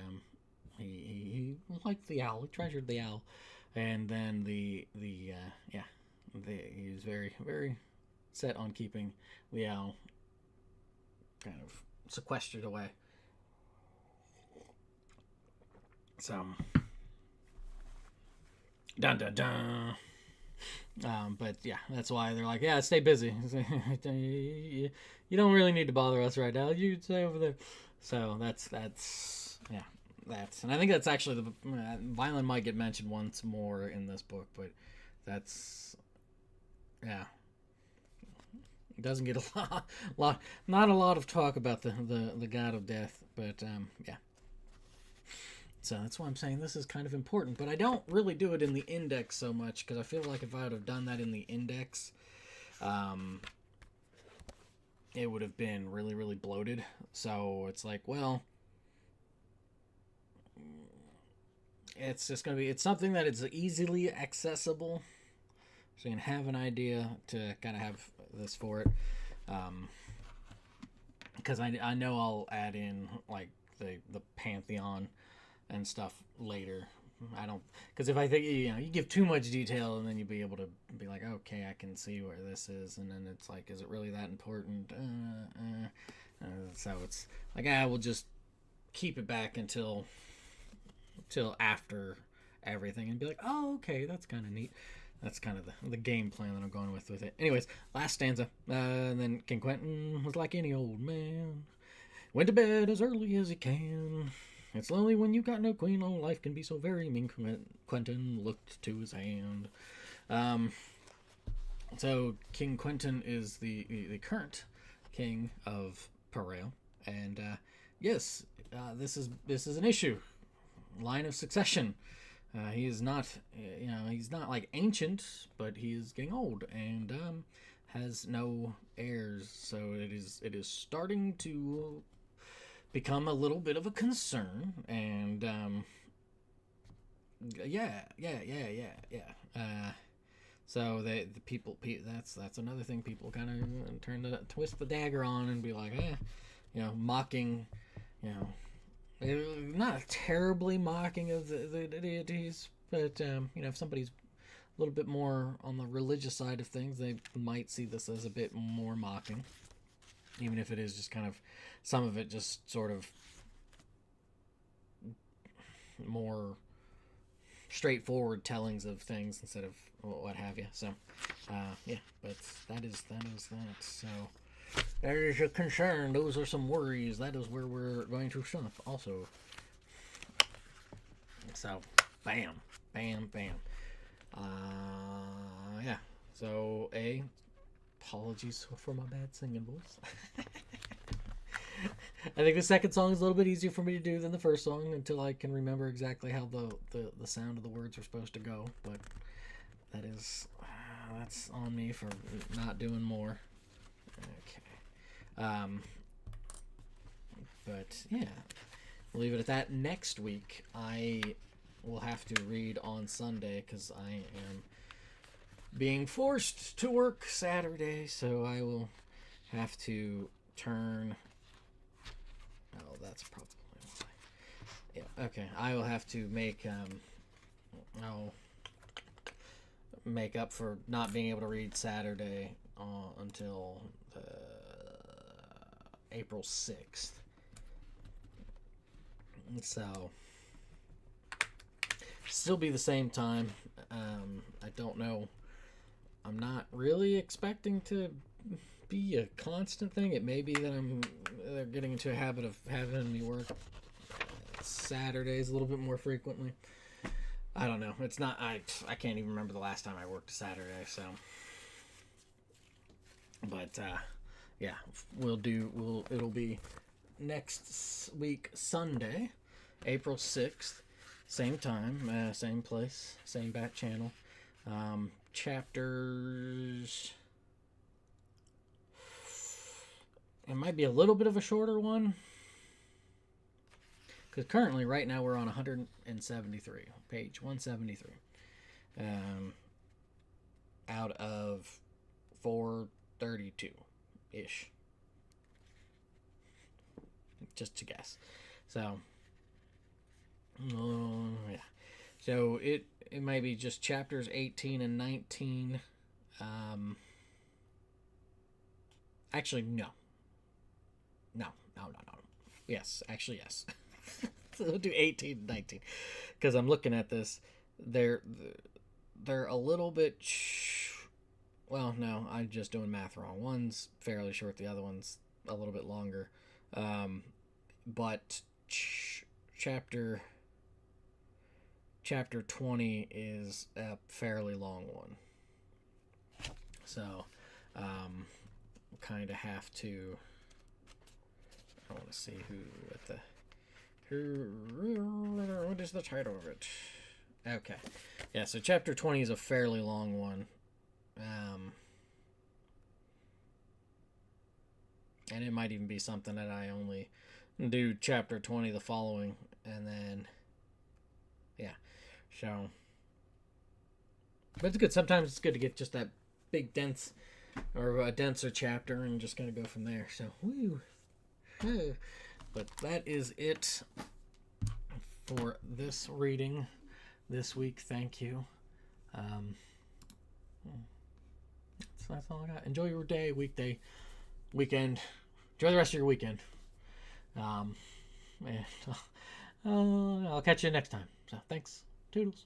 A: he liked the owl. He treasured the owl, and then he was very, very set on keeping the owl kind of sequestered away. So, dun dun dun. But yeah, that's why they're like, yeah, stay busy. You don't really need to bother us right now. You stay over there. So that's and I think that's actually the Violin might get mentioned once more in this book, but that's it doesn't get not a lot of talk about the god of death, but yeah. So that's why I'm saying this is kind of important, but I don't really do it in the index so much because I feel like if I would have done that in the index, it would have been really, really bloated. So it's like, well, it's just going to be, it's something that is easily accessible. So you can have an idea to kind of have this for it. Because I know I'll add in like the Pantheon and stuff later. I don't, because if I think you give too much detail and then you'll be able to be like, okay, I can see where this is, and then it's like, is it really that important? So it's like, we'll just keep it back until after everything and be like, oh, okay, that's kind of neat. That's kind of the game plan that I'm going with it. Anyways, last stanza. And then King Quentin was like any old man. Went to bed as early as he can. It's lonely when you got no queen. Oh, life can be so very mean. Quentin looked to his hand. So King Quentin is the current king of Parel. And yes, this is an issue. Line of succession. He is not, he's not like ancient, but he is getting old and has no heirs. So it is starting to become a little bit of a concern. And so the people, that's another thing people kind of turn to twist the dagger on and be like, mocking, not terribly mocking of the deities, but if somebody's a little bit more on the religious side of things, they might see this as a bit more mocking, even if it is just kind of some of it just sort of more straightforward tellings of things instead of what have you. So but that is that. So there is a concern. Those are some worries. That is where we're going to stop also. So bam. So apologies for my bad singing voice. I think the second song is a little bit easier for me to do than the first song until I can remember exactly how the sound of the words are supposed to go. But that's on me for not doing more. Okay. But yeah, we'll leave it at that. Next week, I will have to read on Sunday because I am being forced to work Saturday, so I will have to turn. Oh, that's probably why. Yeah. Okay. I will have to make make up for not being able to read Saturday until April 6th. So still be the same time. I don't know. I'm not really expecting to be a constant thing. It may be that they're getting into a habit of having me work Saturdays a little bit more frequently. I don't know. It's not. I can't even remember the last time I worked a Saturday. So, but yeah, it'll be next week Sunday, April 6th, same time, same place, same bat channel. Chapters. It might be a little bit of a shorter one. Because currently, right now, we're on 173. Page 173. Out of 432-ish. Just to guess. So, yeah. So, it might be just chapters 18 and 19. Actually, no. No. Yes, actually, yes. So we'll do 18 and 19. Because I'm looking at this. They're a little bit... Well, no, I'm just doing math wrong. One's fairly short. The other one's a little bit longer. But chapter 20 is a fairly long one. So, kind of have to... I want to see what is the title of it? Okay. Yeah, so chapter 20 is a fairly long one. And it might even be something that I only do chapter 20 the following, and then, yeah. So, but it's good. Sometimes it's good to get just that big dense, or a denser chapter, and just kind of go from there. So, woo. But that is it for this reading this week. Thank you. That's all I got. Enjoy your day, weekday, weekend. Enjoy the rest of your weekend. And I'll catch you next time. So thanks. Toodles.